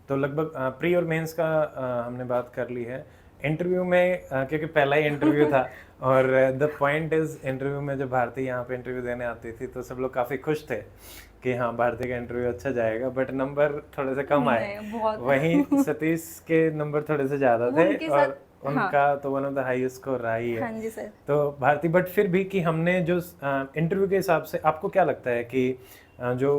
तो लगभग प्री और मेंस का हमने बात कर ली है। इंटरव्यू में क्योंकि पहला ही इंटरव्यू था और द पॉइंट इज, इंटरव्यू में जब भारती यहाँ पे इंटरव्यू देने आती थी तो सब लोग काफ़ी खुश थे कि हाँ भारती का इंटरव्यू अच्छा जाएगा, बट नंबर थोड़े से कम आए। वहीं सतीश के नंबर थोड़े से ज़्यादा थे और उनका तो one of the highest score रहा ही है। हाँ जी सर। तो भारती, बट फिर भी कि हमने जो इंटरव्यू के हिसाब से आपको क्या लगता है कि जो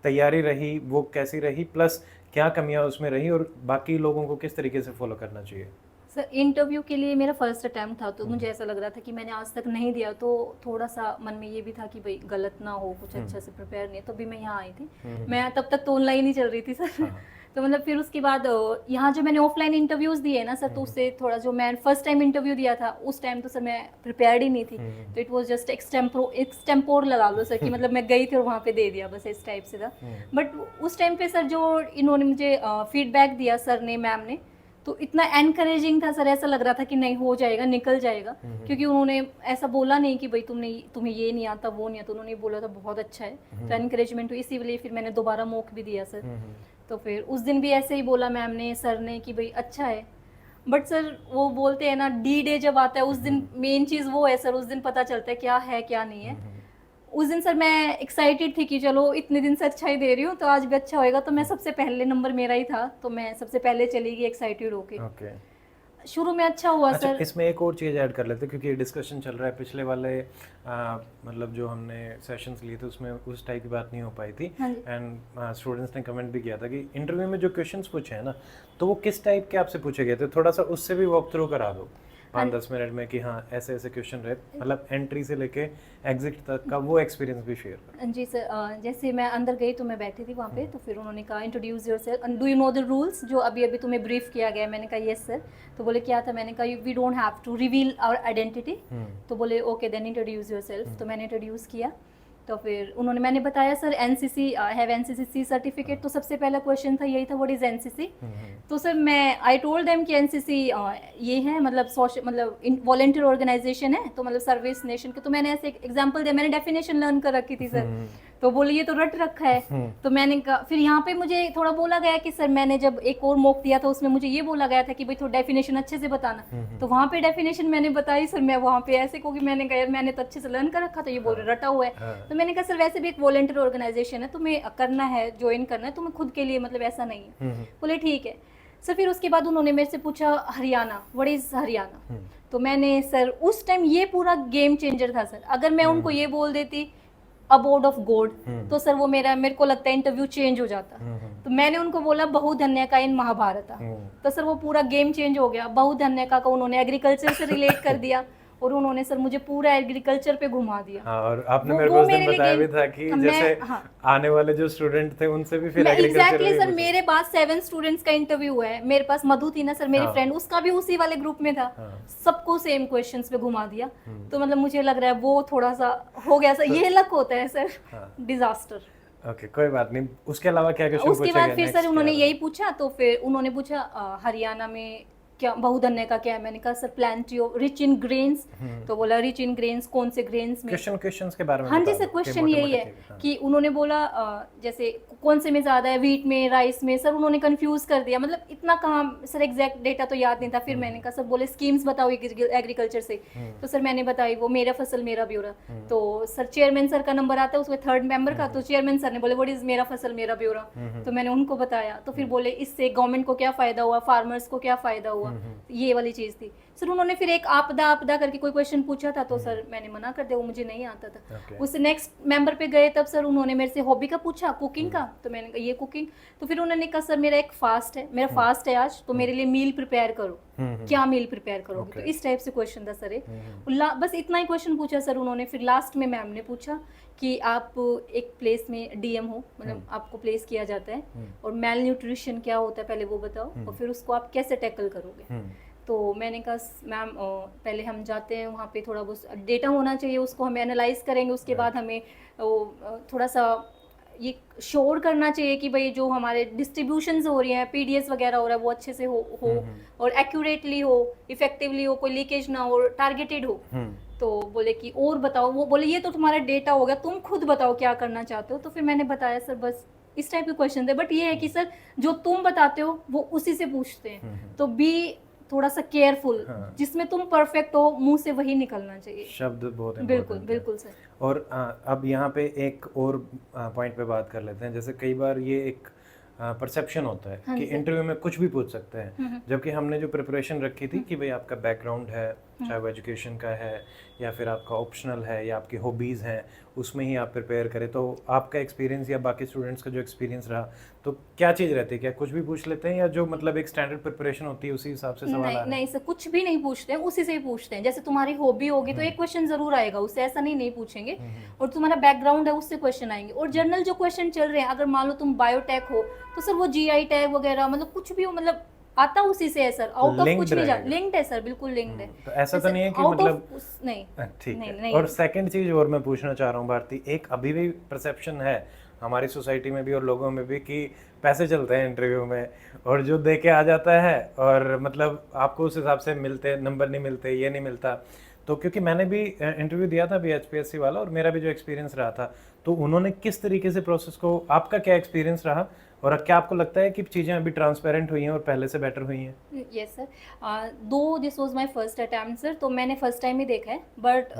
तैयारी रही वो कैसी रही, प्लस क्या कमियां उसमें रही और बाकी लोगों को किस तरीके से फॉलो करना चाहिए? सर इंटरव्यू के लिए मेरा फर्स्ट अटैम्प्ट था, तो मुझे ऐसा लग रहा था कि मैंने आज तक नहीं दिया, तो थोड़ा सा मन में ये भी था कि भाई गलत ना हो, कुछ अच्छा से प्रिपेयर नहीं है, तो भी मैं यहाँ आई थी। मैं तब तक तो ऑनलाइन ही चल रही थी सर। तो मतलब फिर उसके बाद यहाँ जो मैंने ऑफलाइन इंटरव्यूज दिए ना सर, तो उससे थोड़ा, जो मैं फर्स्ट टाइम इंटरव्यू दिया था उस टाइम तो सर मैं प्रिपेयर्ड ही नहीं थी, तो इट वाज जस्ट एक्सटेम्पोर लगा लो सर, कि मतलब मैं गई थी और वहाँ पे दे दिया, बस इस टाइप से था। बट उस टाइम पे सर जो इन्होंने मुझे फीडबैक दिया सर ने, मैम ने, तो इतना एनकरेजिंग था सर, ऐसा लग रहा था कि नहीं हो जाएगा, निकल जाएगा, क्योंकि उन्होंने ऐसा बोला नहीं कि भाई तुम्हें ये नहीं आता वो नहीं आता, उन्होंने बोला था बहुत अच्छा है, तो एनकरेजमेंट हुई, इसीलिए फिर मैंने दोबारा मॉक भी दिया सर। तो फिर उस दिन भी ऐसे ही बोला मैम ने, सर ने, कि भाई अच्छा है। बट सर वो बोलते हैं ना, डी डे जब आता है उस दिन मेन चीज़ वो है सर, उस दिन पता चलता है क्या है क्या नहीं है। उस दिन सर मैं एक्साइटेड थी कि चलो इतने दिन से अच्छा ही दे रही हूँ तो आज भी अच्छा होएगा, तो मैं सबसे पहले नंबर मेरा ही था, तो मैं सबसे पहले चली गई एक्साइटेड होके। ओके। शुरू में अच्छा हुआ अच्छा, सर। इसमें एक और चीज़ ऐड कर लेते हैं क्योंकि डिस्कशन चल रहा है, पिछले वाले मतलब जो हमने सेशंस लिए थे उसमें उस टाइप की बात नहीं हो पाई थी। हाँ जी। एंड स्टूडेंट्स ने कमेंट भी किया था कि इंटरव्यू में जो क्वेश्चंस पूछे हैं ना, तो वो किस टाइप के आपसे पूछे गए थे, थोड़ा सा उससे भी वॉक थ्रू करा दो 5-10 मिनट में कि हाँ ऐसे ऐसे क्वेश्चन रहे, मतलब एंट्री से लेके एग्जिट तक का वो एक्सपीरियंस भी शेयर करो। जी सर, जैसे मैं अंदर गई तो मैं बैठी थी वहाँ पे, तो फिर उन्होंने कहा introduce yourself, do you know the rules, जो अभी अभी तुम्हें ब्रीफ किया गया है। मैंने कहा यस सर। तो बोले क्या था, मैंने कहा we don't have to reveal our identity. तो बोले ओके देन इंट्रोड्यूस योरसेल्फ। तो मैंने इंट्रोड्यूस किया, तो फिर उन्होंने, मैंने बताया sir NCC, I have NCC certificate. तो सबसे पहला क्वेश्चन था यही था, व्हाट इज एनसीसी। तो सर मैं आई टोल्ड देम कि एनसीसी ये है मतलब सोशल, मतलब वॉलंटियर ऑर्गेनाइजेशन है, तो मतलब सर्विस नेशन के। तो मैंने ऐसे एग्जांपल दिया, मैंने डेफिनेशन लर्न कर रखी थी सर। तो बोले ये तो रट रखा है। तो मैंने कहा, फिर यहाँ पे मुझे थोड़ा बोला गया कि सर मैंने जब एक और मॉक दिया था उसमें मुझे ये बोला गया था कि भाई थोड़ा डेफिनेशन अच्छे से बताना। तो वहाँ पे डेफिनेशन मैंने बताई सर, मैं वहाँ पे ऐसे क्योंकि मैंने कहा यार मैंने तो अच्छे से लर्न कर रखा, तो ये बोल रहे रटा हुआ है। तो मैंने कहा सर वैसे भी एक वॉलंटियर ऑर्गेनाइजेशन है, तुम्हें करना है, ज्वाइन करना है, तुम्हें खुद के लिए, मतलब ऐसा नहीं है। बोले ठीक है सर। फिर उसके बाद उन्होंने मेरे से पूछा हरियाणा, व्हाट इज हरियाणा। तो मैंने सर उस टाइम ये पूरा गेम चेंजर था सर। अगर मैं उनको ये बोल देती अबोर्ड ऑफ गॉड, तो सर वो मेरे को लगता है इंटरव्यू चेंज हो जाता। तो मैंने उनको बोला बहुधन्य का इन महाभारत। तो सर वो पूरा गेम चेंज हो गया। बहुधन्य का उन्होंने एग्रीकल्चर से रिलेट कर दिया और उन्होंने सर मुझे पूरा एग्रीकल्चर पे घुमा दिया। हाँ, और आपने मेरे को उस दिन बताया भी था कि जैसे आने वाले जो स्टूडेंट थे उनसे भी फिर एग्रीकल्चर। एग्जैक्टली सर, मेरे पास 7 स्टूडेंट्स का इंटरव्यू है। मेरे पास मधु थी ना सर, मेरी फ्रेंड, उसका भी उसी वाले ग्रुप में था। सबको सेम क्वेश्चंस पे घुमा दिया। तो मतलब मुझे लग रहा है वो थोड़ा सा हो गया सर, ये लक होता है सर, डिजास्टर। ओके, कोई बात नहीं। उसके अलावा क्या क्वेश्चन उसके बाद फिर सर उन्होंने यही पूछा। तो फिर उन्होंने पूछा हरियाणा में क्या बहुधन्य का क्या है। मैंने कहा sir plenty of rich in grains. तो बोला रिच इन ग्रेन्स, कौन से ग्रेन्स में। क्वेश्चंस के बारे में हाँ जी सर, क्वेश्चन यही है कि उन्होंने बोला जैसे कौन से में ज्यादा है, व्हीट में, राइस में। सर उन्होंने कंफ्यूज कर दिया, मतलब इतना कहाँ सर, एग्जैक्ट डेटा तो याद नहीं था। फिर मैंने कहा सर, बोले स्कीम्स बताओ एग्रीकल्चर से। तो सर मैंने बताई वो मेरा फसल मेरा ब्यौरा। तो सर चेयरमैन सर का नंबर आता है उसमें, 3rd मेंबर का। तो चेयरमैन सर ने बोले व्हाट इज मेरा फसल मेरा ब्यौरा। तो मैंने उनको बताया। तो फिर बोले इससे गवर्नमेंट को क्या फायदा हुआ, फार्मर्स को क्या फायदा हुआ, ये वाली चीज थी सर। उन्होंने फिर एक आपदा करके कोई क्वेश्चन पूछा था, तो सर मैंने मना कर दिया, वो मुझे नहीं आता था। उससे नेक्स्ट मेंबर पे गए, तब सर उन्होंने मेरे से हॉबी का पूछा, कुकिंग का। तो मैंने कहा ये कुकिंग। तो फिर उन्होंने कहा सर मेरा एक फास्ट है, मेरा फास्ट है आज, तो मेरे लिए मील प्रिपेयर करो। क्या मील प्रिपेयर करोगे। तो इस टाइप से क्वेश्चन था सर। बस इतना ही क्वेश्चन पूछा सर उन्होंने। फिर लास्ट में मैम ने पूछा कि आप एक प्लेस में डीएम हो, मतलब आपको प्लेस किया जाता है, और मेल न्यूट्रिशन क्या होता है पहले वो बताओ, और फिर उसको आप कैसे टैकल करोगे। तो मैंने कहा मैम पहले हम जाते हैं वहाँ पे, थोड़ा बहुत डेटा होना चाहिए, उसको हमें एनालाइज करेंगे, उसके बाद हमें थोड़ा सा ये श्योर करना चाहिए कि भाई जो हमारे डिस्ट्रीब्यूशंस हो रही हैं, पीडीएस वगैरह हो रहा है, वो अच्छे से हो और एक्यूरेटली हो, इफेक्टिवली हो, कोई लीकेज ना हो, टारगेटेड हो। तो बोले कि और बताओ। वो बोले ये तो तुम्हारा डेटा हो गया, तुम खुद बताओ क्या करना चाहते हो। तो फिर मैंने बताया सर बस इस टाइप के क्वेश्चन थे। बट ये है कि सर जो तुम बताते हो वो उसी से पूछते हैं, तो भी थोड़ा सा केयरफुल। जिसमें तुम परफेक्ट हो मुंह से वही निकलना चाहिए। शब्द बहुत बिल्कुल बिल्कुल सर। और अब यहाँ पे एक और पॉइंट पे बात कर लेते हैं। जैसे कई बार ये एक परसेप्शन होता है कि इंटरव्यू में कुछ भी पूछ सकते हैं, जबकि हमने जो प्रिपरेशन रखी थी कि भाई आपका बैकग्राउंड है, चाहे वो एजुकेशन का है या फिर आपका ऑप्शनल है या आपकी हॉबीज़ हैं, उसमें ही आप प्रिपेयर करें। तो आपका एक्सपीरियंस या बाकी स्टूडेंट्स का जो एक्सपीरियंस रहा, तो क्या चीज़ रहती है, क्या कुछ भी पूछ लेते हैं या जो मतलब एक स्टैंडर्ड प्रिपरेशन होती है उसी हिसाब से सवाल? नहीं सर, कुछ भी नहीं पूछते हैं, उसी से ही पूछते हैं। जैसे तुम्हारी हॉबी होगी तो एक क्वेश्चन जरूर आएगा उससे, ऐसा नहीं पूछेंगे। और तुम्हारा बैकग्राउंड है उससे क्वेश्चन आएंगे। और जनरल जो क्वेश्चन चल रहे हैं, अगर मान लो तुम बायोटेक हो तो सर वो जीआई टैग वगैरह, मतलब कुछ भी हो, मतलब आता उसी से है सर। आउट ऑफ कुछ नहीं जाता, लिंक्ड है सर, बिल्कुल लिंक्ड है। तो ऐसा तो नहीं है कि मतलब नहीं, ठीक है। और सेकंड चीज और मैं पूछना चाह रहा हूँ भारती, एक अभी भी परसेप्शन है हमारी सोसाइटी में भी और लोगों में भी कि पैसे चलते हैं इंटरव्यू में, और जो दे के आ जाता है और मतलब आपको उस हिसाब से मिलते नंबर नहीं मिलते, ये नहीं मिलता। तो क्योंकि मैंने भी इंटरव्यू दिया था अभी HPSC वाला, और मेरा भी जो एक्सपीरियंस रहा था, तो उन्होंने किस तरीके से प्रोसेस को, आपका क्या एक्सपीरियंस रहा और क्या आपको लगता है कि चीज़ें अभी ट्रांसपेरेंट हुई हैं और पहले से बेटर हुई हैं? यस सर, दो this was my first attempt sir, तो मैंने फर्स्ट टाइम ही देखा है, बट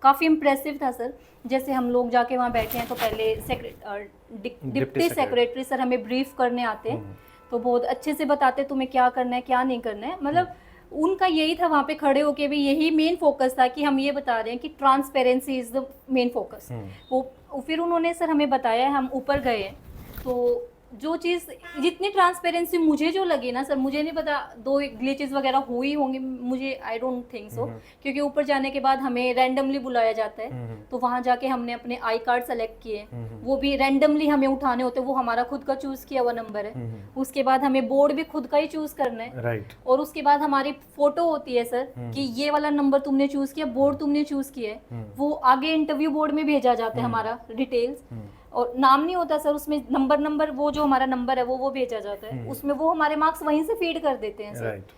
काफ़ी इम्प्रेसिव था सर। जैसे हम लोग जाके वहाँ बैठे हैं तो पहले डिप्टी सेक्रेटरी सर हमें ब्रीफ करने आते हैं, तो बहुत अच्छे से बताते तुम्हें क्या करना है क्या नहीं करना है। मतलब उनका यही था वहाँ पे खड़े होके भी, यही मेन फोकस था कि हम ये बता रहे हैं कि transparency is the main focus. वो फिर उन्होंने सर हमें बताया, हम ऊपर गए तो जो चीज़ जितनी ट्रांसपेरेंसी मुझे जो लगी ना सर, मुझे नहीं पता दो ग्लिचेस वगैरह हुई होंगी, मुझे आई डोंट थिंक सो, क्योंकि ऊपर जाने के बाद हमें रैंडमली बुलाया जाता है, तो वहाँ जाके हमने अपने आई कार्ड सेलेक्ट किए, वो भी रैंडमली हमें उठाने होते हैं, वो हमारा खुद का चूज़ किया हुआ नंबर है। उसके बाद हमें बोर्ड भी खुद का ही चूज़ करना है, राइट। और उसके बाद हमारी फोटो होती है सर कि ये वाला नंबर तुमने चूज़ किया, बोर्ड तुमने चूज़ किया है, वो आगे इंटरव्यू बोर्ड में भेजा जाता है हमारा डिटेल्स, और नाम नहीं होता सर उसमें, नंबर वो जो हमारा नंबर है वो भेजा जाता है, उसमें वो हमारे मार्क्स वहीं से फीड कर देते हैं सर। राइट।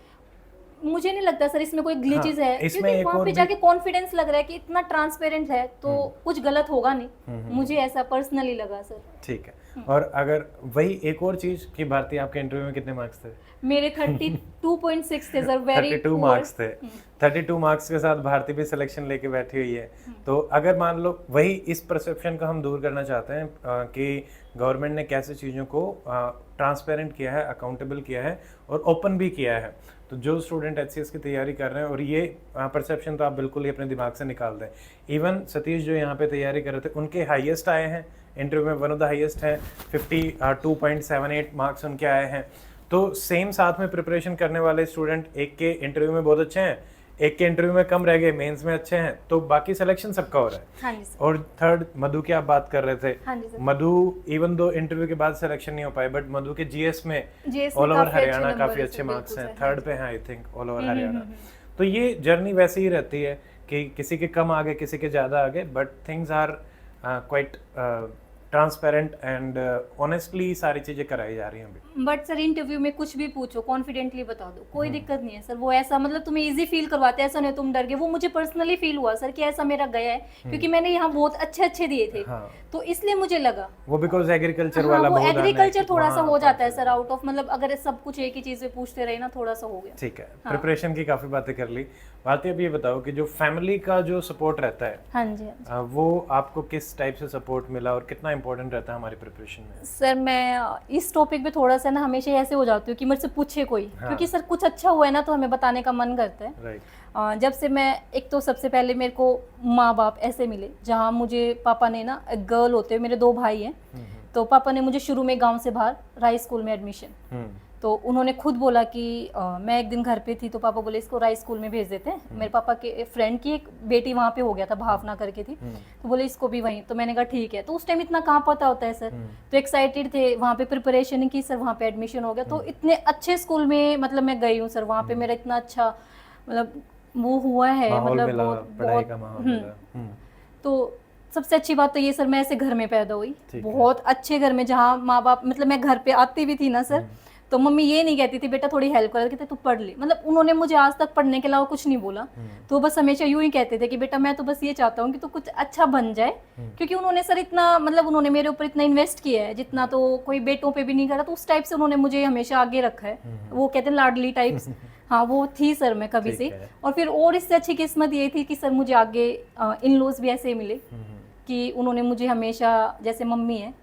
मुझे नहीं लगता सर इसमें कोई ग्लिचेस है, इसमें क्योंकि एक वहाँ और पे भी- जाके कॉन्फिडेंस लग रहा है कि इतना ट्रांसपेरेंट है तो कुछ गलत होगा नहीं, मुझे ऐसा पर्सनली लगा सर। ठीक है। और अगर वही एक और चीज कि भारती, आपके इंटरव्यू में कितने मार्क्स थे? मेरे 32.6 थे सर, वेरी 32 मार्क्स थे। 32 मार्क्स के साथ भारती भी सिलेक्शन लेके बैठी हुई है। तो अगर मान लो वही इस परसेप्शन को हम दूर करना चाहते हैं कि गवर्नमेंट ने कैसे चीज़ों को ट्रांसपेरेंट किया है, अकाउंटेबल किया है और ओपन भी किया है, तो जो स्टूडेंट HCS की तैयारी कर रहे हैं, और ये परसेप्शन तो आप बिल्कुल ही अपने दिमाग से निकाल दें। इवन सतीश जो यहाँ पे तैयारी कर रहे थे, उनके हाईएस्ट आए हैं इंटरव्यू में, वन ऑफ द हाईएस्ट है, 52.78 मार्क्स उनके आए हैं। तो सेम साथ में प्रिपरेशन करने वाले स्टूडेंट एक के इंटरव्यू में बहुत अच्छे हैं, एक के इंटरव्यू में कम रह गए, मेंस में अच्छे हैं, तो बाकी सिलेक्शन सबका हो रहा है। हाँ जी सर। और थर्ड, मधु की आप बात कर रहे थे। हाँ जी सर। मधु इवन दो इंटरव्यू के बाद सिलेक्शन नहीं हो पाए, बट मधु के GS में GS ऑल में ओवर काफी अच्छे हरियाणा नंबर काफी है अच्छे सर, मार्क्स बिल्कुल हैं, सर, थर्ड हाँ पे हैं I think all over Haryana. तो ये जर्नी वैसे ही रहती है कि किसी के कम आगे, किसी के ज्यादा आगे, but things are quite transparent and honestly सारी चीजें कराई जा रही हैं अभी। बट सर इंटरव्यू में कुछ भी पूछो, कॉन्फिडेंटली बता दो, कोई दिक्कत नहीं है सर। वो ऐसा मतलब तुम्हें इजी फील करवाते हैं, ऐसा नहीं तुम डर गए। वो मुझे पर्सनली फील हुआ सर कि ऐसा मेरा गया है, क्योंकि मैंने यहाँ बहुत अच्छे दिए थे, तो इसलिए मुझे लगा। वो बिकॉज एग्रीकल्चर हाँ, वाला वो बहुत एग्रीकल्चर थोड़ा सा हो जाता है सर आउट ऑफ, मतलब अगर सब कुछ एक ही चीज पे पूछते रहे ना, थोड़ा सा हो गया। ठीक है। प्रिपरेशन की काफी बातें कर ली। भारती, अब ये बताओ कि जो फैमिली का जो सपोर्ट रहता है, हाँ जी, हाँ जी। वो आपको किस टाइप से सपोर्ट मिला और कितना इंपॉर्टेंट रहता है हमारी प्रिपरेशन में? सर मैं इस टॉपिक पे थोड़ा सा ना हमेशा ऐसे हो जाती हूँ कि मेरे से पूछे कोई, क्योंकि सर कुछ अच्छा हुआ है ना तो हमें बताने का मन करता है। राइट। जब से मैं, एक तो सबसे पहले मेरे को माँ बाप ऐसे मिले जहाँ मुझे पापा ने ना, एक गर्ल होते हैं, मेरे 2 भाई हैं, तो पापा ने मुझे शुरू में गांव से बाहर राय स्कूल में एडमिशन, तो उन्होंने खुद बोला कि मैं एक दिन घर पे थी तो पापा बोले इसको राय स्कूल में भेज देते हैं। मेरे पापा के फ्रेंड की एक बेटी वहाँ पे हो गया था, भावना करके थी, तो बोले इसको भी वहीं, तो मैंने कहा ठीक है। तो उस टाइम इतना कहाँ पता होता है सर, तो एक्साइटेड थे, वहाँ पे प्रिपरेशन की सर, वहाँ पे एडमिशन हो गया। तो इतने अच्छे स्कूल में मतलब मैं गई हूँ सर, वहाँ पे मेरा इतना अच्छा मतलब वो हुआ है, मतलब बहुत। तो सबसे अच्छी बात तो ये सर, मैं ऐसे घर में पैदा हुई, बहुत अच्छे घर में, जहाँ माँ बाप, मतलब मैं घर पे आती भी थी ना सर, तो मम्मी ये नहीं कहती थी बेटा थोड़ी हेल्प कर, कहते तू पढ़ ले, मतलब उन्होंने मुझे आज तक पढ़ने के अलावा कुछ नहीं बोला। तो बस हमेशा यूं ही कहते थे कि बेटा मैं तो बस ये चाहता हूँ कि तू कुछ अच्छा बन जाए, क्योंकि उन्होंने सर इतना, मतलब उन्होंने मेरे ऊपर इतना इन्वेस्ट किया है जितना तो कोई बेटों पे भी नहीं करा, तो उस टाइप से उन्होंने मुझे हमेशा आगे रखा है। वो कहते हैं लाडली टाइप्स, हाँ वो थी सर मैं कभी से। और फिर और इससे अच्छी किस्मत ये थी कि सर मुझे आगे इन लॉज भी ऐसे मिले कि उन्होंने मुझे हमेशा, जैसे मम्मी है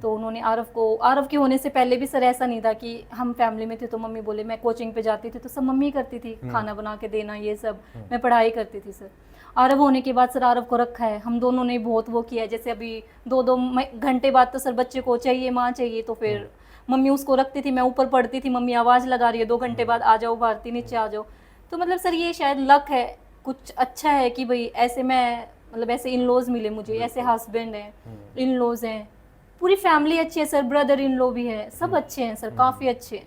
तो उन्होंने आरव के होने से पहले भी सर ऐसा नहीं था कि हम फैमिली में थे तो मम्मी बोले, मैं कोचिंग पे जाती थी तो सब मम्मी करती थी, खाना बना के देना ये सब, मैं पढ़ाई करती थी सर। आरव होने के बाद सर आरव को रखा है, हम दोनों ने बहुत वो किया है, जैसे अभी 2-2 घंटे बाद तो सर बच्चे को चाहिए, माँ चाहिए, तो फिर मम्मी उसको रखती थी, मैं ऊपर पढ़ती थी, मम्मी आवाज़ लगा रही है 2 घंटे बाद, आ जाओ भारती नीचे आ जाओ। तो मतलब सर ये शायद लक है, कुछ अच्छा है कि भाई ऐसे मैं, मतलब ऐसे इन लॉज मिले मुझे, ऐसे हस्बैंड हैं, इन लॉज हैं, पूरी फैमिली अच्छी है सर, ब्रदर इन लॉ भी है, सब अच्छे हैं सर, काफ़ी अच्छे हैं।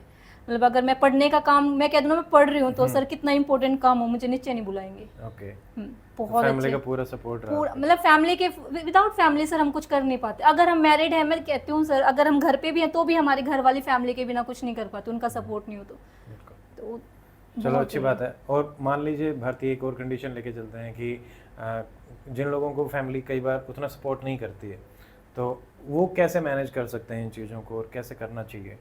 मतलब अगर मैं पढ़ने का काम, मैं कह दूँ ना मैं पढ़ रही हूँ, तो सर कितना इंपॉर्टेंट काम हो मुझे नीचे नहीं बुलाएंगे। ओके। बहुत फैमिली का पूरा सपोर्ट रहा, पूरा, मतलब फैमिली के, विदाउट फैमिली सर हम कुछ कर नहीं पाते। अगर हम मैरिड हैं, मैं कहती हूँ सर, अगर हम घर पे भी हैं तो भी हमारे घर वाली फैमिली के बिना कुछ नहीं कर पाते, उनका सपोर्ट नहीं हो तो चलो बहुत अच्छी ही। बात है। और मान लीजिए भारतीय एक और कंडीशन लेके चलते हैं कि जिन लोगों को फैमिली कई बार उतना सपोर्ट नहीं करती है, तो वो कैसे मैनेज कर सकते हैं इन चीज़ों को और कैसे करना चाहिए?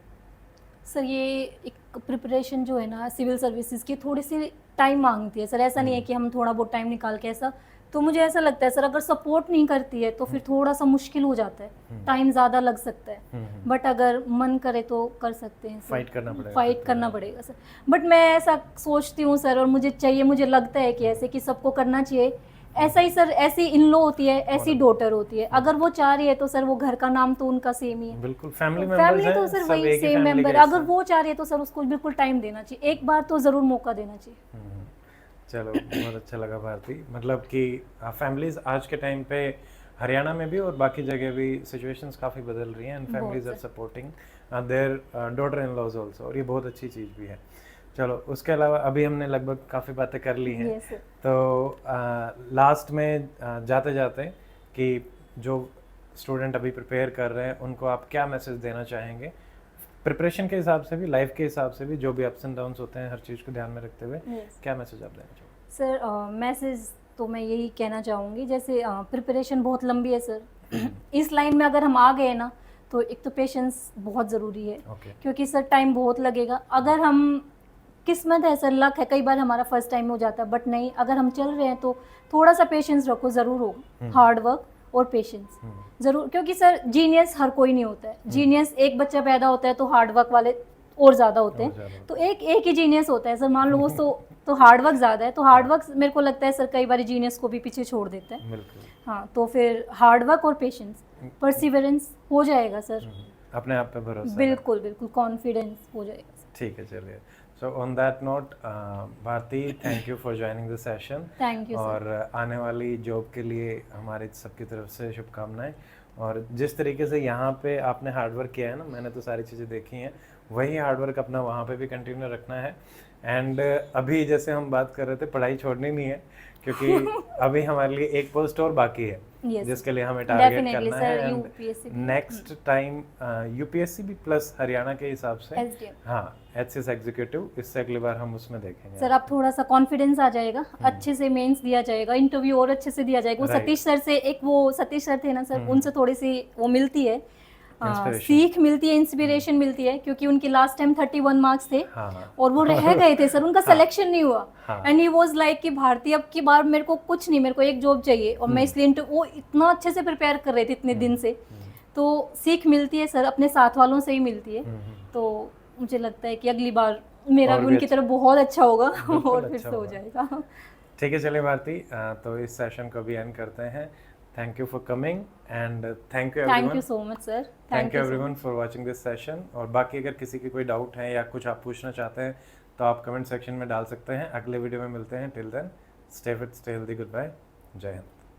सर ये एक प्रिपरेशन जो है ना सिविल सर्विसेज की थोड़ी सी टाइम मांगती है सर, ऐसा नहीं है कि हम थोड़ा बहुत टाइम निकाल के ऐसा, तो मुझे ऐसा लगता है सर अगर सपोर्ट नहीं करती है तो फिर थोड़ा सा मुश्किल हो जाता है, टाइम ज़्यादा लग सकता है, बट अगर मन करे तो कर सकते हैं सर। फाइट करना पड़ेगा, फाइट करना पड़ेगा सर, बट मैं ऐसा सोचती हूँ सर और मुझे चाहिए, मुझे लगता है कि ऐसे कि सबको करना चाहिए ऐसा ही सर। ऐसी इन लॉ होती है, ऐसी डॉटर होती है, अगर वो चाह रही है तो सर वो घर का नाम तो उनका सेम ही है, बिल्कुल फैमिली मेंबर्स फैमिली हैं, तो सर सब वही एक ही सेम फैमिली मेंबर, के अगर हिस्से। वो चाह रही है तो सर उसको बिल्कुल टाइम देना चाहिए, एक बार तो ज़रूर मौका देना चाहिए। चलो बहुत अच्छा लगा भारती, मतलब कि फैमिलीज आज के टाइम पे हरियाणा में भी और बाकी जगह भी सिचुएशंस काफ़ी बदल रही हैं and families are supporting their daughter in laws also, और ये बहुत अच्छी चीज़ भी है। चलो उसके अलावा अभी हमने लगभग काफ़ी बातें कर ली हैं, Yes, sir. तो लास्ट में जाते जाते कि जो स्टूडेंट अभी प्रिपेयर कर रहे हैं उनको आप क्या मैसेज देना चाहेंगे, प्रिपरेशन के हिसाब से भी, लाइफ के हिसाब से भी, जो भी अप्स एंड डाउन्स होते हैं हर चीज़ को ध्यान में रखते हुए Yes. क्या मैसेज आप देना चाहोगे? सर मैसेज तो मैं यही कहना चाहूँगी, जैसे प्रिपरेशन बहुत लंबी है सर, इस लाइन में अगर हम आ गए ना तो एक तो पेशेंस बहुत ज़रूरी है, क्योंकि सर टाइम बहुत लगेगा। अगर हम किस्मत है सर, लक है, कई बार हमारा फर्स्ट टाइम हो जाता है, बट नहीं, अगर हम चल रहे हैं तो थोड़ा सा पेशेंस रखो, ज़रूर होगा, हार्ड वर्क और पेशेंस ज़रूर, क्योंकि सर जीनियस हर कोई नहीं होता है, जीनियस एक बच्चा पैदा होता है तो हार्ड वर्क वाले और ज़्यादा होते हैं, तो एक ही जीनियस होता है सर, मान लो वो तो हार्ड वर्क ज़्यादा है, तो हार्ड वर्क मेरे को लगता है सर कई बार जीनियस को भी पीछे छोड़ देता है। हाँ, तो फिर हार्ड वर्क और पेशेंस, परसिवरेंस हो जाएगा सर, अपने आप पे भरोसा, बिल्कुल बिल्कुल कॉन्फिडेंस हो जाएगा सर। ठीक है, चलिए। So on that note Bharti, thank you for joining the session. Thank you sir. और आने वाली जॉब के लिए हमारी सबकी तरफ से शुभकामनाएं। और जिस तरीके से यहाँ पे आपने हार्डवर्क किया है ना, मैंने तो सारी चीज़ें देखी हैं, वही हार्डवर्क अपना वहाँ पे भी कंटिन्यू रखना है। एंड अभी जैसे हम बात कर रहे थे, पढ़ाई छोड़नी नहीं है, क्योंकि अभी हमारे लिए एक पोस्ट और बाकी है, जिसके लिए हमें टारगेट करना है। एंड नेक्स्ट टाइम यूपीएससी भी प्लस हरियाणा के हिसाब से, हाँ, एचसीएस एग्जीक्यूटिव, इससे अगली बार हम उसमें देखेंगे सर। आप थोड़ा सा कॉन्फिडेंस आ जाएगा, अच्छे से मेंस दिया जाएगा, इंटरव्यू और अच्छे से दिया जाएगा। वो सतीश सर से, एक वो सतीश सर थे ना सर, उनसे थोड़ी सी वो मिलती है, सीख मिलती है, इंस्पिरेशन मिलती है, क्योंकि उनकी लास्ट टाइम 31 मार्क्स थे और वो रह गए थे सर, उनका सिलेक्शन नहीं हुआ, एंड ही वाज लाइक कि भारतीय अब की बार मेरे को कुछ नहीं, मेरे को एक जॉब चाहिए, और मैं इसलिए वो इतना अच्छे से प्रिपेयर कर रहे थे इतने दिन से, तो सीख मिलती है सर, अपने साथ वालों से ही मिलती है। तो मुझे लगता है कि अगली बार मेरा भी उनकी तरफ बहुत अच्छा होगा और फिर से हो जाएगा। ठीक है, चलिए भारती, तो इस सेशन को भी एंड करते हैं। Thank you for coming and thank you everyone. Thank you so much sir. Thank you everyone for watching this session. और बाकी अगर किसी की कोई डाउट है या कुछ आप पूछना चाहते हैं तो आप कमेंट सेक्शन में डाल सकते हैं। अगले वीडियो में मिलते हैं। Till then stay fit, stay healthy, good bye, जय हिंद।